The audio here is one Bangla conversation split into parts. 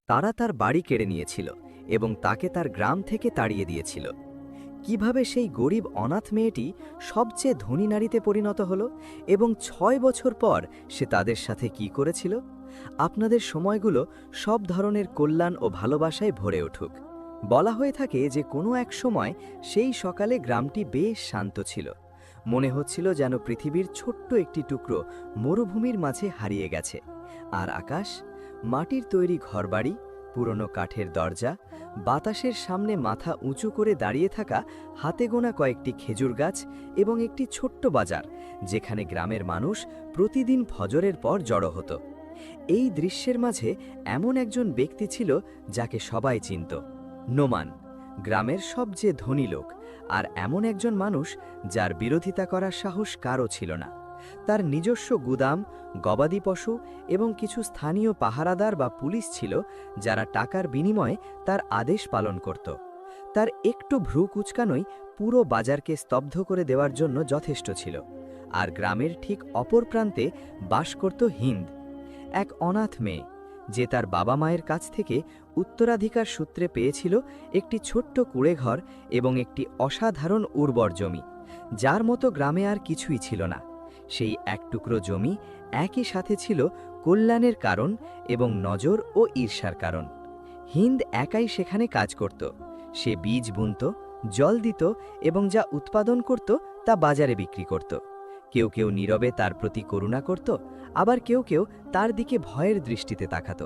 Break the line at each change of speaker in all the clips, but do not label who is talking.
তারা তার বাড়ি কেড়ে নিয়েছিল এবং তাকে তার গ্রাম থেকে তাড়িয়ে দিয়েছিল। কিভাবে সেই গরিব অনাথ মেয়েটি সবচেয়ে ধনী নারীতে পরিণত হলো এবং ৬ বছর পর সে তাদের সাথে কি করেছিল? আপনাদের সময়গুলো সব ধরনের কল্যাণ ও ভালোবাসায় ভরে উঠুক। বলা হয়ে থাকে যে কোনো এক সময় সেই সকালে গ্রামটি বেশ শান্ত ছিল। মনে হচ্ছিল যেন পৃথিবীর ছোট্ট একটি টুকরো মরুভূমির মাঝে হারিয়ে গেছে। আর আকাশ, মাটির তৈরি ঘরবাড়ি, পুরনো কাঠের দরজা, বাতাসের সামনে মাথা উঁচু করে দাঁড়িয়ে থাকা হাতে গোনা কয়েকটি খেজুর গাছ এবং একটি ছোট্ট বাজার যেখানে গ্রামের মানুষ প্রতিদিন ফজরের পর জড়ো হতো। এই দৃশ্যের মাঝে এমন একজন ব্যক্তি ছিল যাকে সবাই চিনত, নোমান, গ্রামের সবচেয়ে ধনী লোক, আর এমন একজন মানুষ যার বিরোধিতা করার সাহস কারও ছিল না। তার নিজস্ব গুদাম, গবাদি পশু এবং কিছু স্থানীয় পাহারাদার বা পুলিশ ছিল যারা টাকার বিনিময়ে তার আদেশ পালন করত। তার একটু ভ্রু কুঁচকানোই পুরো বাজারকে স্তব্ধ করে দেওয়ার জন্য যথেষ্ট ছিল। আর গ্রামের ঠিক অপর প্রান্তে বাস করত হিন্দ, এক অনাথ মেয়ে যে তার বাবা মায়ের কাছ থেকে উত্তরাধিকার সূত্রে পেয়েছিল একটি ছোট্ট কুঁড়েঘর এবং একটি অসাধারণ উর্বর জমি, যার মতো গ্রামে আর কিছুই ছিল না। সেই এক টুকরো জমি একই সাথে ছিল কল্যাণের কারণ এবং নজর ও ঈর্ষার কারণ। হিন্দ একাই সেখানে কাজ করত। সে বীজ বুনত, জল দিত এবং যা উৎপাদন করত তা বাজারে বিক্রি করত। কেউ কেউ নীরবে তার প্রতি করুণা করত, আবার কেউ কেউ তার দিকে ভয়ের দৃষ্টিতে তাকাত,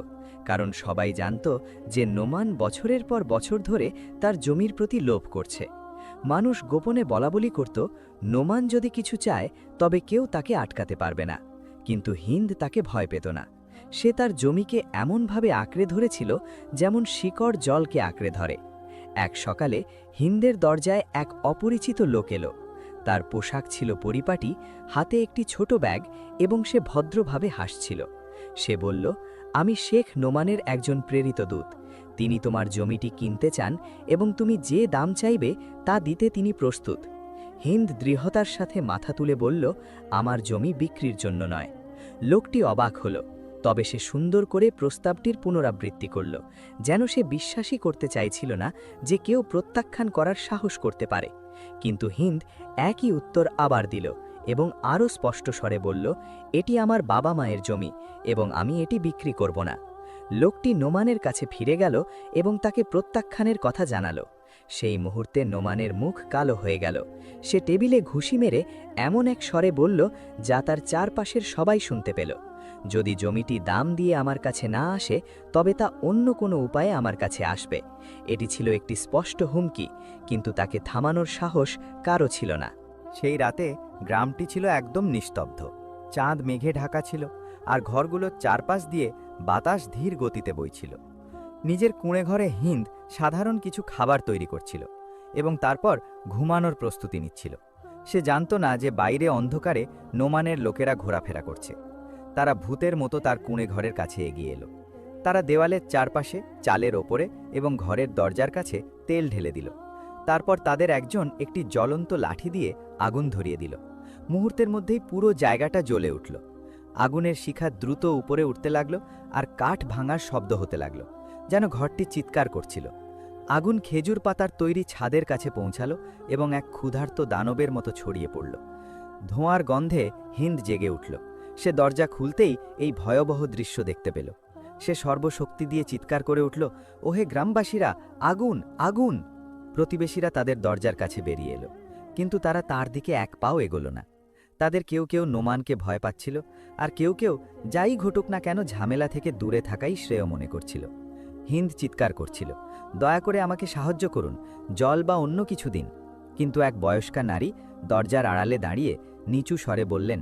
কারণ সবাই জানত যে নোমান বছরের পর বছর ধরে তার জমির প্রতি লোভ করছে। মানুষ গোপনে বলাবলি করত, নোমান যদি কিছু চায় তবে কেউ তাকে আটকাতে পারবে না। কিন্তু হিন্দ তাকে ভয় পেত না। সে তার জমিকে এমনভাবে আঁকড়ে ধরেছিল যেমন শিকড় জলকে আঁকড়ে ধরে। এক সকালে হিন্দের দরজায় এক অপরিচিত লোক এলো। তার পোশাক ছিল পরিপাটি, হাতে একটি ছোট ব্যাগ এবং সে ভদ্রভাবে হাসছিল। সে বলল, আমি শেখ নোমানের একজন প্রেরিত দূত। তিনি তোমার জমিটি কিনতে চান এবং তুমি যে দাম চাইবে তা দিতে তিনি প্রস্তুত। হিন্দ দৃঢ়তার সাথে মাথা তুলে বলল, আমার জমি বিক্রির জন্য নয়। লোকটি অবাক হল, তবে সে সুন্দর করে প্রস্তাবটির পুনরাবৃত্তি করল, যেন সে বিশ্বাসই করতে চাইছিল না যে কেউ প্রত্যাখ্যান করার সাহস করতে পারে। কিন্তু হিন্দ একই উত্তর আবার দিল এবং আরও স্পষ্ট স্বরে বলল, এটি আমার বাবা মায়ের জমি এবং আমি এটি বিক্রি করব না। লোকটি নোমানের কাছে ফিরে গেল এবং তাকে প্রত্যাখ্যানের কথা জানালো। সেই মুহূর্তে নোমানের মুখ কালো হয়ে গেল। সে টেবিলে ঘুষি মেরে এমন এক স্বরে বলল যা তার চারপাশের সবাই শুনতে পেল, যদি জমিটি দাম দিয়ে আমার কাছে না আসে তবে তা অন্য কোনো উপায়ে আমার কাছে আসবে। এটি ছিল একটি স্পষ্ট হুমকি, কিন্তু তাকে থামানোর সাহস কারও ছিল না।
সেই রাতে গ্রামটি ছিল একদম নিস্তব্ধ। চাঁদ মেঘে ঢাকা ছিল আর ঘরগুলোর চারপাশ দিয়ে বাতাস ধীর গতিতে বইছিল। নিজের কুঁড়ে ঘরে হিন্দ সাধারণ কিছু খাবার তৈরি করছিল এবং তারপর ঘুমানোর প্রস্তুতি নিচ্ছিল। সে জানত না যে বাইরে অন্ধকারে নোমানের লোকেরা ঘোরাফেরা করছে। তারা ভূতের মতো তার কুঁড়ে ঘরের কাছে এগিয়ে এলো। তারা দেওয়ালের চারপাশে, চালের ওপরে এবং ঘরের দরজার কাছে তেল ঢেলে দিল। তারপর তাদের একজন একটি জ্বলন্ত লাঠি দিয়ে আগুন ধরিয়ে দিল। মুহূর্তের মধ্যেই পুরো জায়গাটা জ্বলে উঠল। আগুনের শিখা দ্রুত উপরে উঠতে লাগল আর কাঠ ভাঙার শব্দ হতে লাগল, যেন ঘরটি চিৎকার করছিল। আগুন খেজুর পাতার তৈরি ছাদের কাছে পৌঁছালো এবং এক ক্ষুধার্ত দানবের মতো ছড়িয়ে পড়ল। ধোঁয়ার গন্ধে হিন্দ জেগে উঠল। সে দরজা খুলতেই এই ভয়াবহ দৃশ্য দেখতে পেল। সে সর্বশক্তি দিয়ে চিৎকার করে উঠল, ওহে গ্রামবাসীরা, আগুন, আগুন! প্রতিবেশীরা তাদের দরজার কাছে বেরিয়ে এলো, কিন্তু তারা তার দিকে এক পাও এগোলো না। তাদের কেউ কেউ নোমানকে ভয় পাচ্ছিল, আর কেউ কেউ যাই ঘটুক না কেন ঝামেলা থেকে দূরে থাকাই শ্রেয় মনে করছিল। হিন্দ চিৎকার করছিল, দয়া করে আমাকে সাহায্য করুন, জল বা অন্য কিছু দিন। কিন্তু এক বয়স্কা নারী দরজার আড়ালে দাঁড়িয়ে নিচু স্বরে বললেন,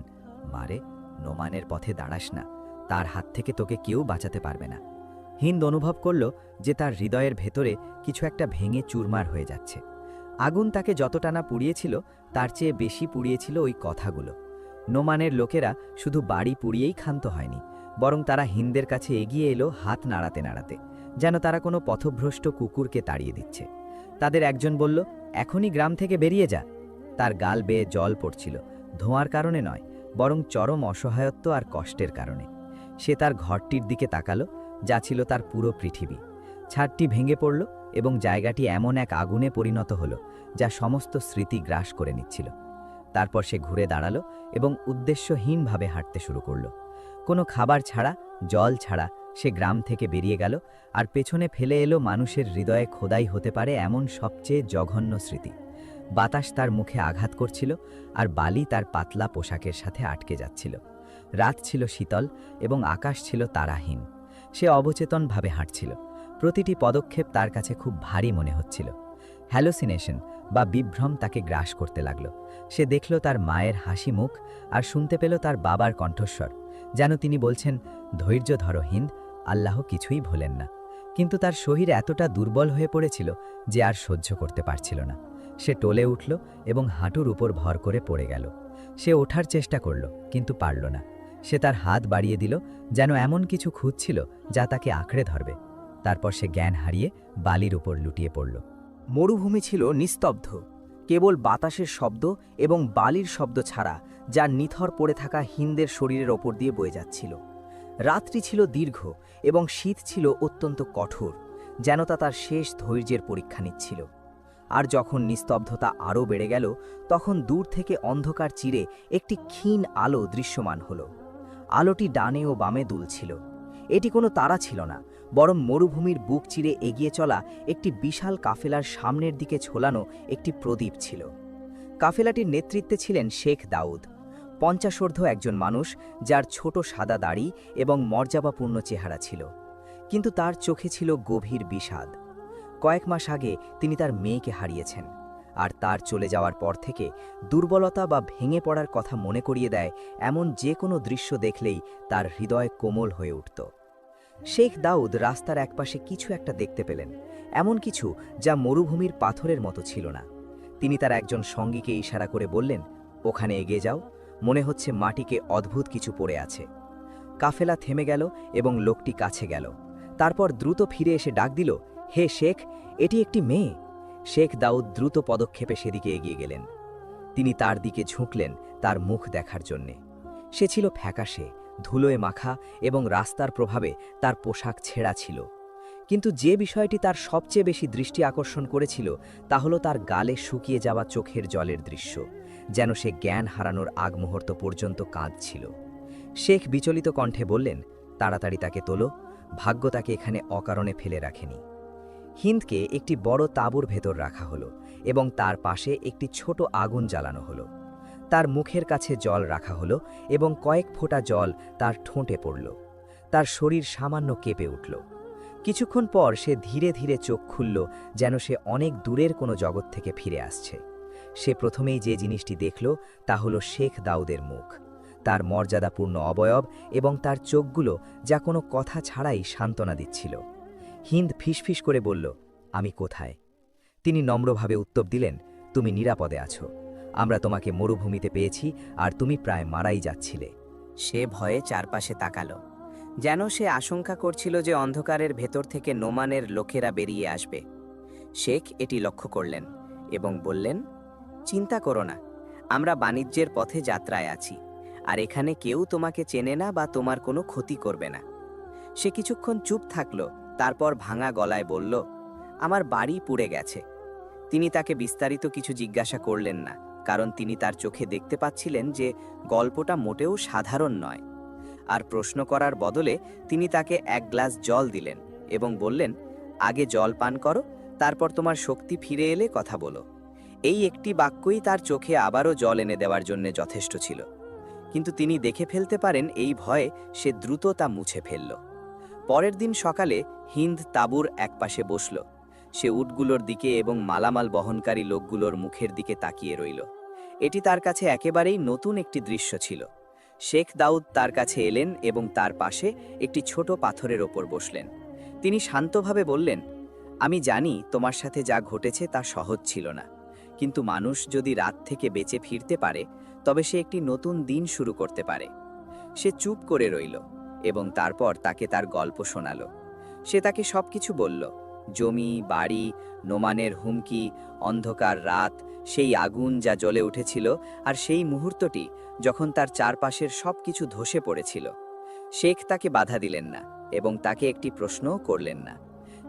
মারে, নোমানের পথে দাঁড়াস না, তার হাত থেকে তোকে কেউ বাঁচাতে পারবে না। হিন্দ অনুভব করল যে তার হৃদয়ের ভেতরে কিছু একটা ভেঙে চুরমার হয়ে যাচ্ছে। আগুন তাকে যতটা না পুড়িয়েছিল তার চেয়ে বেশি পুড়িয়েছিল ওই কথাগুলো। নোমানের লোকেরা শুধু বাড়ি পুড়িয়েই ক্ষান্ত হয়নি, বরং তারা হিন্দের কাছে এগিয়ে এলো হাত নাড়াতে নাড়াতে, যেন তারা কোনো পথভ্রষ্ট কুকুরকে তাড়িয়ে দিচ্ছে। তাদের একজন বলল, এখনই গ্রাম থেকে বেরিয়ে যা। তার গাল বেয়ে জল পড়ছিল, ধোঁয়ার কারণে নয়, বরং চরম অসহায়ত্ব আর কষ্টের কারণে। সে তার ঘরটির দিকে তাকালো, যা ছিল তার পুরো পৃথিবী। ছাদটি ভেঙে পড়ল এবং জায়গাটি এমন এক আগুনে পরিণত হলো যা সমস্ত স্মৃতি গ্রাস করে নিচ্ছিল। তারপর সে ঘুরে দাঁড়ালো এবং উদ্দেশ্যহীনভাবে হাঁটতে শুরু করলো। কোনো খাবার ছাড়া, জল ছাড়া সে গ্রাম থেকে বেরিয়ে গেল, আর পেছনে ফেলে এলো মানুষের হৃদয়ে খোদাই হতে পারে এমন সবচেয়ে জঘন্য স্মৃতি। বাতাস তার মুখে আঘাত করছিল, আর বালি তার পাতলা পোশাকের সাথে আটকে যাচ্ছিল। রাত ছিল শীতল এবং আকাশ ছিল তারাহীন। সে অবচেতনভাবে হাঁটছিল। প্রতিটি পদক্ষেপ তার কাছে খুব ভারী মনে হচ্ছিল। হ্যালোসিনেশন বা বিভ্রম তাকে গ্রাস করতে লাগল। সে দেখল তার মায়ের হাসি মুখ আর শুনতে পেল তার বাবার কণ্ঠস্বর, যেন তিনি বলছেন, ধৈর্য ধরো হিন্দ, আল্লাহ কিছুই ভোলেন না। কিন্তু তার শরীর এতটা দুর্বল হয়ে পড়েছিল যে আর সহ্য করতে পারছিল না। সে টলে উঠল এবং হাঁটুর উপর ভর করে পড়ে গেল। সে ওঠার চেষ্টা করল, কিন্তু পারল না। সে তার হাত বাড়িয়ে দিল, যেন এমন কিছু খুঁজছিল যা তাকে আঁকড়ে ধরবে। তারপর সে জ্ঞান হারিয়ে বালির উপর লুটিয়ে পড়ল।
মরুভূমি ছিল নিস্তব্ধ, কেবল বাতাসের শব্দ এবং বালির শব্দ ছাড়া, যা নিথর পড়ে থাকা হিন্দের শরীরের ওপর দিয়ে বয়ে যাচ্ছিল। রাত্রি ছিল দীর্ঘ এবং শীত ছিল অত্যন্ত কঠোর, যেন তা তার শেষ ধৈর্যের পরীক্ষা নিচ্ছিল। আর যখন নিস্তব্ধতা আরও বেড়ে গেল, তখন দূর থেকে অন্ধকার চিরে একটি ক্ষীণ আলো দৃশ্যমান হল। আলোটি ডানে ও বামে দুলছিল। এটি কোনো তারা ছিল না, বরং মরুভূমির বুক চিরে এগিয়ে চলা একটি বিশাল কাফেলার সামনের দিকে ঝোলানো একটি প্রদীপ ছিল। কাফেলাটির নেতৃত্বে ছিলেন শেখ দাউদ, 50 একজন মানুষ, যার ছোট সাদা দাড়ি এবং মর্যাদাপূর্ণ চেহারা ছিল। কিন্তু তার চোখে ছিল গভীর বিষাদ। কয়েক মাস আগে তিনি তার মেয়েকে হারিয়েছেন, আর তার চলে যাওয়ার পর থেকে দুর্বলতা বা ভেঙে পড়ার কথা মনে করিয়ে দেয় এমন যে কোনো দৃশ্য দেখলেই তার হৃদয় কোমল হয়ে উঠত। শেখ দাউদ রাস্তার একপাশে কিছু একটা দেখতে পেলেন, এমন কিছু যা মরুভূমির পাথরের মতো ছিল না। তিনি তার একজন সঙ্গীকে ইশারা করে বললেন, ওখানে এগিয়ে যাও, মনে হচ্ছে মাটিকে অদ্ভুত কিছু পড়ে আছে। কাফেলা থেমে গেল এবং লোকটি কাছে গেল। তারপর দ্রুত ফিরে এসে ডাক দিল, হে শেখ, এটি একটি মেয়ে। শেখ দাউদ দ্রুত পদক্ষেপে সেদিকে এগিয়ে গেলেন। তিনি তার দিকে ঝুঁকলেন তার মুখ দেখার জন্যে। সে ছিল ফ্যাকাশে, ধুলোয় মাখা এবং রাস্তার প্রভাবে তার পোশাক ছেঁড়া ছিল। কিন্তু যে বিষয়টি তার সবচেয়ে বেশি দৃষ্টি আকর্ষণ করেছিল তা হলো তার গালে শুকিয়ে যাওয়া চোখের জলের দৃশ্য, যেন সে জ্ঞান হারানোর আগ মুহূর্ত পর্যন্ত কাঁদছিল। শেখ বিচলিত কণ্ঠে বললেন, তাড়াতাড়ি তাকে তোলো, ভাগ্য তাকে এখানে অকারণে ফেলে রাখেনি। হিন্দকে একটি বড় তাঁবুর ভেতর রাখা হলো এবং তার পাশে একটি ছোট আগুন জ্বালানো হলো। তার মুখের কাছে জল রাখা হলো এবং কয়েক ফোঁটা জল তার ঠোঁটে পড়ল। তার শরীর সামান্য কেঁপে উঠল। কিছুক্ষণ পর সে ধীরে ধীরে চোখ খুলল, যেন সে অনেক দূরের কোনো জগৎ থেকে ফিরে আসছে। সে প্রথমেই যে জিনিসটি দেখল তা হলো শেখ দাউদের মুখ, তার মর্যাদাপূর্ণ অবয়ব এবং তার চোখগুলো যা কোনো কথা ছাড়াই সান্ত্বনা দিচ্ছিল। হিন্দ ফিসফিস করে বলল, আমি কোথায়? তিনি নম্রভাবে উত্তর দিলেন, তুমি নিরাপদে আছো। আমরা তোমাকে মরুভূমিতে পেয়েছি, আর তুমি প্রায় মারাই যাচ্ছিলে।
সে ভয়ে চারপাশে তাকালো, যেন সে আশঙ্কা করছিল যে অন্ধকারের ভেতর থেকে নোমানের লোকেরা বেরিয়ে আসবে। শেখ এটি লক্ষ্য করলেন এবং বললেন, চিন্তা করো না, আমরা বাণিজ্যের পথে যাত্রায় আছি, আর এখানে কেউ তোমাকে চেনে না বা তোমার কোনো ক্ষতি করবে না। সে কিছুক্ষণ চুপ থাকল, তারপর ভাঙা গলায় বলল, আমার বাড়ি পুড়ে গেছে। তিনি তাকে বিস্তারিত কিছু জিজ্ঞাসা করলেন না, কারণ তিনি তার চোখে দেখতে পাচ্ছিলেন যে গল্পটা মোটেও সাধারণ নয়। আর প্রশ্ন করার বদলে তিনি তাকে এক গ্লাস জল দিলেন এবং বললেন, আগে জল পান করো, তারপর তোমার শক্তি ফিরে এলে কথা বলো। এই একটি বাক্যই তার চোখে আবারও জল এনে দেওয়ার জন্য যথেষ্ট ছিল। কিন্তু তিনি দেখে ফেলতে পারেন এই ভয়ে সে দ্রুত তা মুছে ফেলল। পরের দিন সকালে হিন্দ তাঁবুর একপাশে বসল। সে উটগুলোর দিকে এবং মালামাল বহনকারী লোকগুলোর মুখের দিকে তাকিয়ে রইল। এটি তার কাছে একেবারেই নতুন একটি দৃশ্য ছিল। শেখ দাউদ তার কাছে এলেন এবং তার পাশে একটি ছোট পাথরের ওপর বসলেন। তিনি শান্তভাবে বললেন, আমি জানি তোমার সাথে যা ঘটেছে তা সহজ ছিল না, কিন্তু মানুষ যদি রাত থেকে বেঁচে ফিরতে পারে তবে সে একটি নতুন দিন শুরু করতে পারে। সে চুপ করে রইল এবং তারপর তাকে তার গল্প শোনালো। সে তাকে সবকিছু বলল, জমি, বাড়ি, নোমানের হুমকি, অন্ধকার রাত, সেই আগুন যা জ্বলে উঠেছিল, আর সেই মুহূর্তটি যখন তার চারপাশের সবকিছু ধসে পড়েছিল। শেখ তাকে বাধা দিলেন না এবং তাকে একটি প্রশ্নও করলেন না।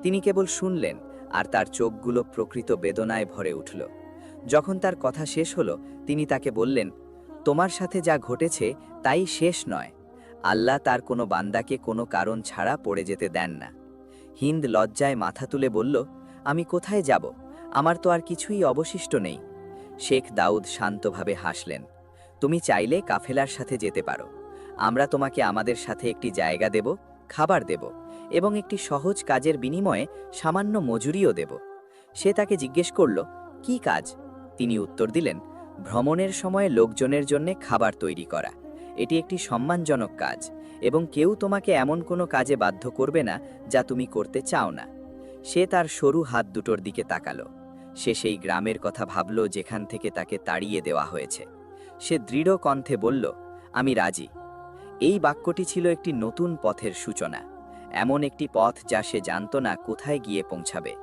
তিনি কেবল শুনলেন, আর তার চোখগুলো প্রকৃত বেদনায় ভরে উঠল। যখন তার কথা শেষ হলো, তিনি তাকে বললেন, তোমার সাথে যা ঘটেছে তাই শেষ নয়। আল্লাহ তার কোনো বান্দাকে কোনো কারণ ছাড়া পড়ে যেতে দেন না। হিন্দ লজ্জায় মাথা তুলে বলল, আমি কোথায় যাব? আমার তো আর কিছুই অবশিষ্ট নেই। শেখ দাউদ শান্তভাবে হাসলেন। তুমি চাইলে কাফেলার সাথে যেতে পারো। আমরা তোমাকে আমাদের সাথে একটি জায়গা দেব, খাবার দেব এবং একটি সহজ কাজের বিনিময়ে সামান্য মজুরিও দেব। সে তাকে জিজ্ঞেস করল, কি কাজ? তিনি উত্তর দিলেন, ভ্রমণের সময় লোকজনের জন্য খাবার তৈরি করা। এটি একটি সম্মানজনক কাজ এবং কেউ তোমাকে এমন কোনো কাজে বাধ্য করবে না যা তুমি করতে চাও না। সে তার সরু হাত দুটোর দিকে তাকালো। সে সেই গ্রামের কথা ভাবল যেখান থেকে তাকে তাড়িয়ে দেওয়া হয়েছে। সে দৃঢ় কণ্ঠে বলল, আমি রাজি। এই বাক্যটি ছিল একটি নতুন পথের সূচনা, এমন একটি পথ যা সে জানত না কোথায় গিয়ে পৌঁছাবে।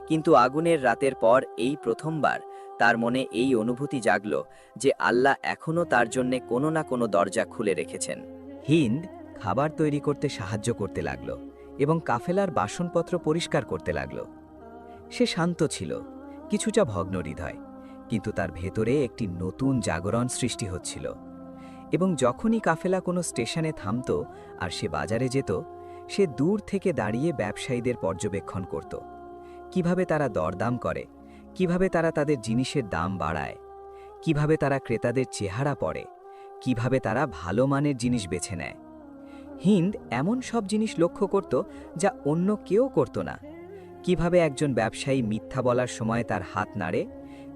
কিন্তু আগুনের রাতের পর এই প্রথমবার তার মনে এই অনুভূতি জাগল যে আল্লাহ এখনও তার জন্যে কোনো না কোনো দরজা খুলে রেখেছেন।
হিন্দ খাবার তৈরি করতে সাহায্য করতে লাগল এবং কাফেলার বাসনপত্র পরিষ্কার করতে লাগল। সে শান্ত ছিল, কিছুটা ভগ্ন হৃদয়, কিন্তু তার ভেতরে একটি নতুন জাগরণ সৃষ্টি হচ্ছিল। এবং যখনই কাফেলা কোনো স্টেশনে থামত আর সে বাজারে যেত, সে দূর থেকে দাঁড়িয়ে ব্যবসায়ীদের পর্যবেক্ষণ করত। কিভাবে তারা দরদাম করে, কিভাবে তারা তাদের জিনিসের দাম বাড়ায়, কিভাবে তারা ক্রেতাদের চেহারা পড়ে, কিভাবে তারা ভালো মানের জিনিস বেছে নেয়। হিন্দ এমন সব জিনিস লক্ষ্য করত যা অন্য কেউ করত না। কিভাবে একজন ব্যবসায়ী মিথ্যা বলার সময় তার হাত নাড়ে,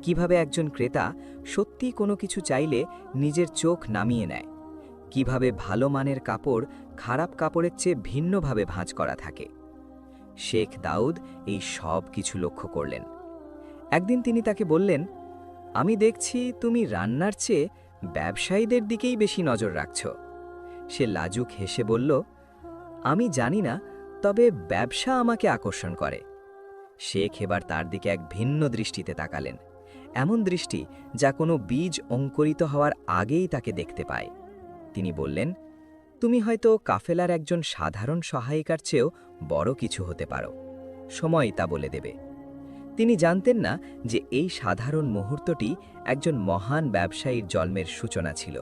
কিভাবে একজন ক্রেতা সত্যি কোনো কিছু চাইলে নিজের চোখ নামিয়ে নেয়, কিভাবে ভালো মানের কাপড় খারাপ কাপড়ের চেয়ে ভিন্নভাবে ভাঁজ করা থাকে। শেখ দাউদ এই সব কিছু লক্ষ্য করলেন। একদিন তিনি তাকে বললেন, আমি দেখছি তুমি রান্নার চেয়ে ব্যবসায়ীদের দিকেই বেশি নজর রাখছ। সে লাজুক হেসে বলল, আমি জানি না, তবে ব্যবসা আমাকে আকর্ষণ করে। শেখ এবার তার দিকে এক ভিন্ন দৃষ্টিতে তাকালেন, এমন দৃষ্টি যা কোনো বীজ অঙ্কুরিত হওয়ার আগেই তাকে দেখতে পায়। তিনি বললেন, তুমি হয়তো কাফেলার একজন সাধারণ সহায়িকার চেয়েও বড় কিছু হতে পারো। সময় তা বলে দেবে। তিনি জানতেন না যে এই সাধারণ মুহূর্তটি একজন মহান ব্যবসায়ীর জন্মের সূচনা ছিল,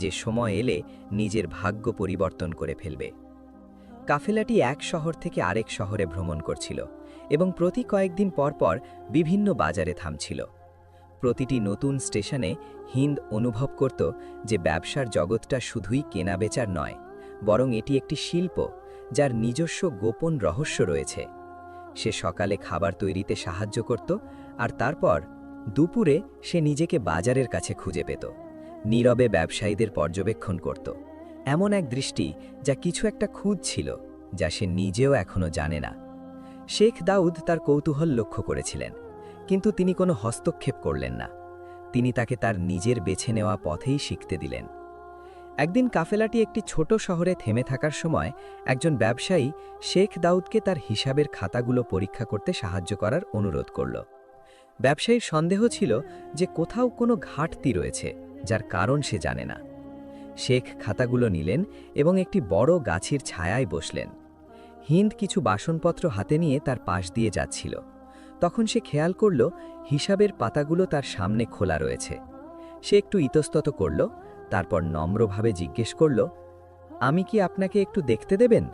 যে সময় এলে নিজের ভাগ্য পরিবর্তন করে ফেলবে। কাফেলাটি এক শহর থেকে আরেক শহরে ভ্রমণ করছিল এবং প্রতি কয়েকদিন পর পর বিভিন্ন বাজারে থামছিল। প্রতিটি নতুন স্টেশনে হিন্দ অনুভব করত যে ব্যবসার জগৎটা শুধুই কেনাবেচার নয়, বরং এটি একটি শিল্প যার নিজস্ব গোপন রহস্য রয়েছে। সে সকালে খাবার তৈরিতে সাহায্য করত, আর তারপর দুপুরে সে নিজেকে বাজারের কাছে খুঁজে পেত, নীরবে ব্যবসায়ীদের পর্যবেক্ষণ করত। এমন এক দৃষ্টি যা কিছু একটা খুঁজছিল, যা সে নিজেও এখনো জানে না। শেখ দাউদ তার কৌতূহল লক্ষ্য করেছিলেন, কিন্তু তিনি কোনো হস্তক্ষেপ করলেন না। তিনি তাকে তার নিজের বেছে নেওয়া পথেই শিখতে দিলেন। একদিন কাফেলাটি একটি ছোট শহরে থেমে থাকার সময় একজন ব্যবসায়ী শেখ দাউদকে তার হিসাবের খাতাগুলো পরীক্ষা করতে সাহায্য করার অনুরোধ করল। ব্যবসায়ীর সন্দেহ ছিল যে কোথাও কোনো ঘাটতি রয়েছে, যার কারণ সে জানে না। শেখ খাতাগুলো নিলেন এবং একটি বড় গাছের ছায়ায় বসলেন। হিন্দ কিছু বাসনপত্র হাতে নিয়ে তার পাশ দিয়ে যাচ্ছিল। তখন সে খেয়াল করল হিসাবের পাতাগুলো তার সামনে খোলা রয়েছে। সে একটু ইতস্তত করল, তারপর নম্রভাবে জিজ্ঞেস করল, আমি কি আপনাকে একটু দেখতে দেবেন?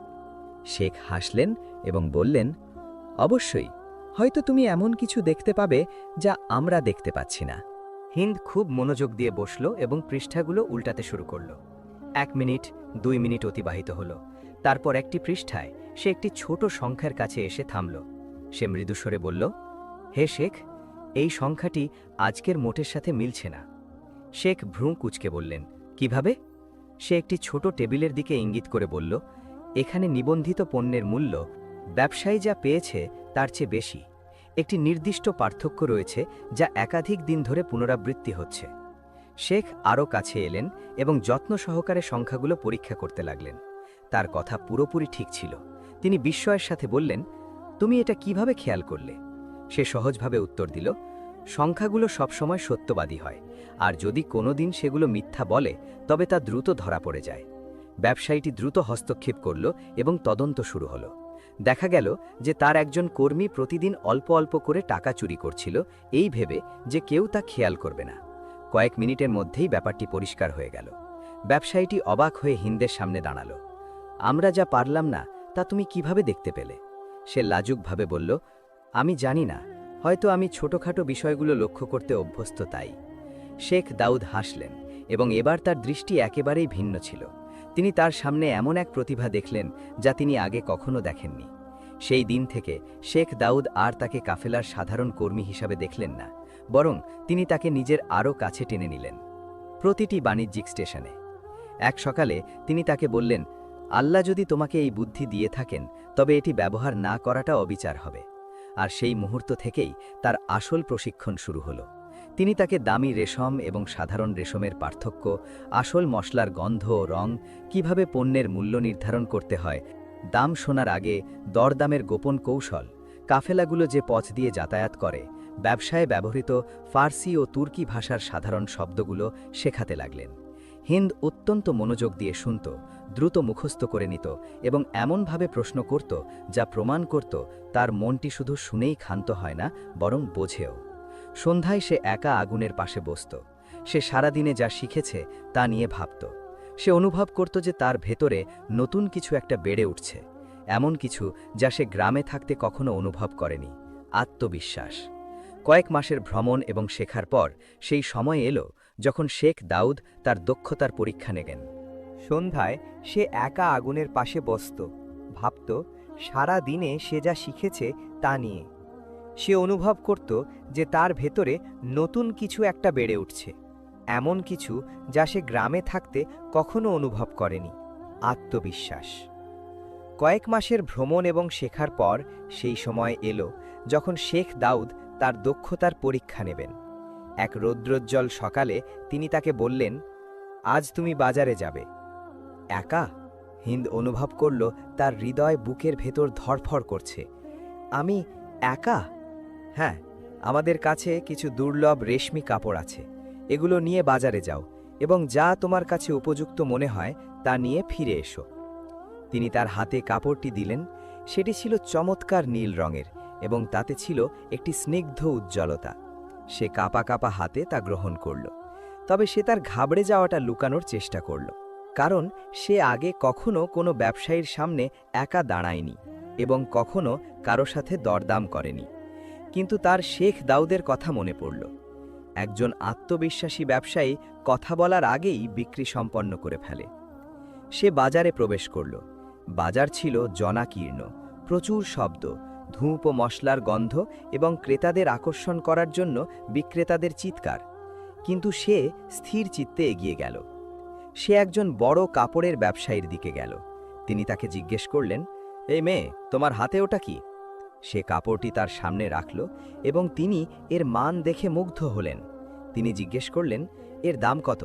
শেখ হাসলেন এবং বললেন, অবশ্যই, হয়তো তুমি এমন কিছু দেখতে পাবে যা আমরা দেখতে পাচ্ছি না। হিন্দ খুব মনোযোগ দিয়ে বসল এবং পৃষ্ঠাগুলো উল্টাতে শুরু করল। 1 মিনিট, 2 মিনিট অতিবাহিত হল। তারপর একটি পৃষ্ঠায় সে একটি ছোট সংখ্যার কাছে এসে থামল। সে মৃদুস্বরে বলল, হে শেখ, এই সংখ্যাটি আজকের মোটের সাথে মিলছে না। শেখ ভ্রু কুঁচকে বললেন, কিভাবে? সে একটি ছোট টেবিলের দিকে ইঙ্গিত করে বলল, এখানে নিবন্ধিত পণ্যের মূল্য ব্যবসায়ী যা পেয়েছে তার চেয়ে বেশি। একটি নির্দিষ্ট পার্থক্য রয়েছে যা একাধিক দিন ধরে পুনরাবৃত্তি হচ্ছে। শেখ আরও কাছে এলেন এবং যত্ন সহকারে সংখ্যাগুলো পরীক্ষা করতে লাগলেন। তার কথা পুরোপুরি ঠিক ছিল। তিনি বিস্ময়ের সাথে বললেন, তুমি এটা কিভাবে খেয়াল করলে? সে সহজভাবে উত্তর দিল, সংখ্যাগুলো সবসময় সত্যবাদী হয়, আর যদি কোনো দিন সেগুলো মিথ্যা বলে তবে তা দ্রুত ধরা পড়ে যায়।
ব্যবসায়ীটি দ্রুত হস্তক্ষেপ করল এবং তদন্ত শুরু হলো। দেখা গেল যে তার একজন কর্মী প্রতিদিন অল্প অল্প করে টাকা চুরি করছিল, এই ভেবে যে কেউ তা খেয়াল করবে না। কয়েক মিনিটের মধ্যেই ব্যাপারটি পরিষ্কার হয়ে গেল। ব্যবসায়ীটি অবাক হয়ে হিন্দের সামনে দাঁড়ালো। আমরা যা পারলাম না তা তুমি কিভাবে দেখতে পেলে? সে লাজুকভাবে বলল, আমি জানি না, হয়তো আমি ছোটখাটো বিষয়গুলো লক্ষ্য করতে অভ্যস্ত তাই। শেখ দাউদ হাসলেন এবং এবার তার দৃষ্টি একেবারেই ভিন্ন ছিল। তিনি তার সামনে এমন এক প্রতিভা দেখলেন যা তিনি আগে কখনো দেখেননি। সেই দিন থেকে শেখ দাউদ আর তাকে কাফেলার সাধারণ কর্মী হিসাবে দেখলেন না, বরং তিনি তাকে নিজের আরও কাছে টেনে নিলেন। প্রতিটি বাণিজ্যিক স্টেশনে এক সকালে তিনি তাকে বললেন, আল্লাহ যদি তোমাকে এই বুদ্ধি দিয়ে থাকেন তবে এটি ব্যবহার না করাটা অবিচার হবে। আর সেই মুহূর্ত থেকেই তার আসল প্রশিক্ষণ শুরু হলো। তিনি তাকে দামি রেশম এবং সাধারণ রেশমের পার্থক্য, আসল মশলার গন্ধ ও রং, কিভাবে পণ্যের মূল্য নির্ধারণ করতে হয়, দাম শোনার আগে দরদামের গোপন কৌশল, কাফেলাগুলো যে পথ দিয়ে যাতায়াত করে, ব্যবসায় ব্যবহৃত ফার্সি ও তুর্কি ভাষার সাধারণ শব্দগুলো শেখাতে লাগলেন। হিন্দ অত্যন্ত মনোযোগ দিয়ে শুনত, দ্রুত মুখস্থ করে নিত এবং এমনভাবে প্রশ্ন করত যা প্রমাণ করত তার মনটি শুধু শুনেই ক্ষান্ত হয় না, বরং বোঝেও। সন্ধ্যায় সে একা আগুনের পাশে বসত। সে সারাদিনে যা শিখেছে তা নিয়ে ভাবত। সে অনুভব করত যে তার ভেতরে নতুন কিছু একটা বেড়ে উঠছে, এমন কিছু যা সে গ্রামে থাকতে কখনো অনুভব করেনি, আত্মবিশ্বাস। কয়েক মাসের ভ্রমণ এবং শেখার পর সেই সময় এলো যখন শেখ দাউদ তার দক্ষতার পরীক্ষা নেবেন।
সন্ধ্যায় সে একা আগুনের পাশে বসত, ভাবত সারা দিনে সে যা শিখেছে তা নিয়ে। সে অনুভব করত যে তার ভেতরে নতুন কিছু একটা বেড়ে উঠছে, এমন কিছু যা সে গ্রামে থাকতে কখনো অনুভব করেনি, আত্মবিশ্বাস। কয়েক মাসের ভ্রমণ এবং শেখার পর সেই সময় এলো যখন শেখ দাউদ তার দক্ষতার পরীক্ষা নেবেন। এক রৌদ্রোজ্জ্বল সকালে তিনি তাকে বললেন, আজ তুমি বাজারে যাবে। একা? হিন্দ অনুভব করল তার হৃদয় বুকের ভেতর ধড়ফড় করছে। আমি একা? হ্যাঁ, আমাদের কাছে কিছু দুর্লভ রেশমি কাপড় আছে, এগুলো নিয়ে বাজারে যাও এবং যা তোমার কাছে উপযুক্ত মনে হয় তা নিয়ে ফিরে এসো। তিনি তার হাতে কাপড়টি দিলেন। সেটি ছিল চমৎকার নীল রঙের এবং তাতে ছিল একটি স্নিগ্ধ উজ্জ্বলতা। সে কাঁপা কাঁপা হাতে তা গ্রহণ করল। তবে সে তার ঘাবড়ে যাওয়াটা লুকানোর চেষ্টা করল, কারণ সে আগে কখনো কোনো ব্যবসায়ীর সামনে একা দাঁড়ায়নি এবং কখনো কারো সাথে দরদাম করেনি। কিন্তু তার শেখ দাউদের কথা মনে পড়ল। একজন আত্মবিশ্বাসী ব্যবসায়ী কথা বলার আগেই বিক্রি সম্পন্ন করে ফেলে। সে বাজারে প্রবেশ করল। বাজার ছিল জনাকীর্ণ, প্রচুর শব্দ, ধূপ ও মশলার গন্ধ এবং ক্রেতাদের আকর্ষণ করার জন্য বিক্রেতাদের চিৎকার। কিন্তু সে স্থির চিত্তে এগিয়ে গেল। সে একজন বড় কাপড়ের ব্যবসায়ীর দিকে গেল। তিনি তাকে জিজ্ঞেস করলেন, এই মেয়ে, তোমার হাতে ওটা কি? সে কাপড়টি তার সামনে রাখল এবং তিনি এর মান দেখে মুগ্ধ হলেন। তিনি জিজ্ঞেস করলেন, এর দাম কত?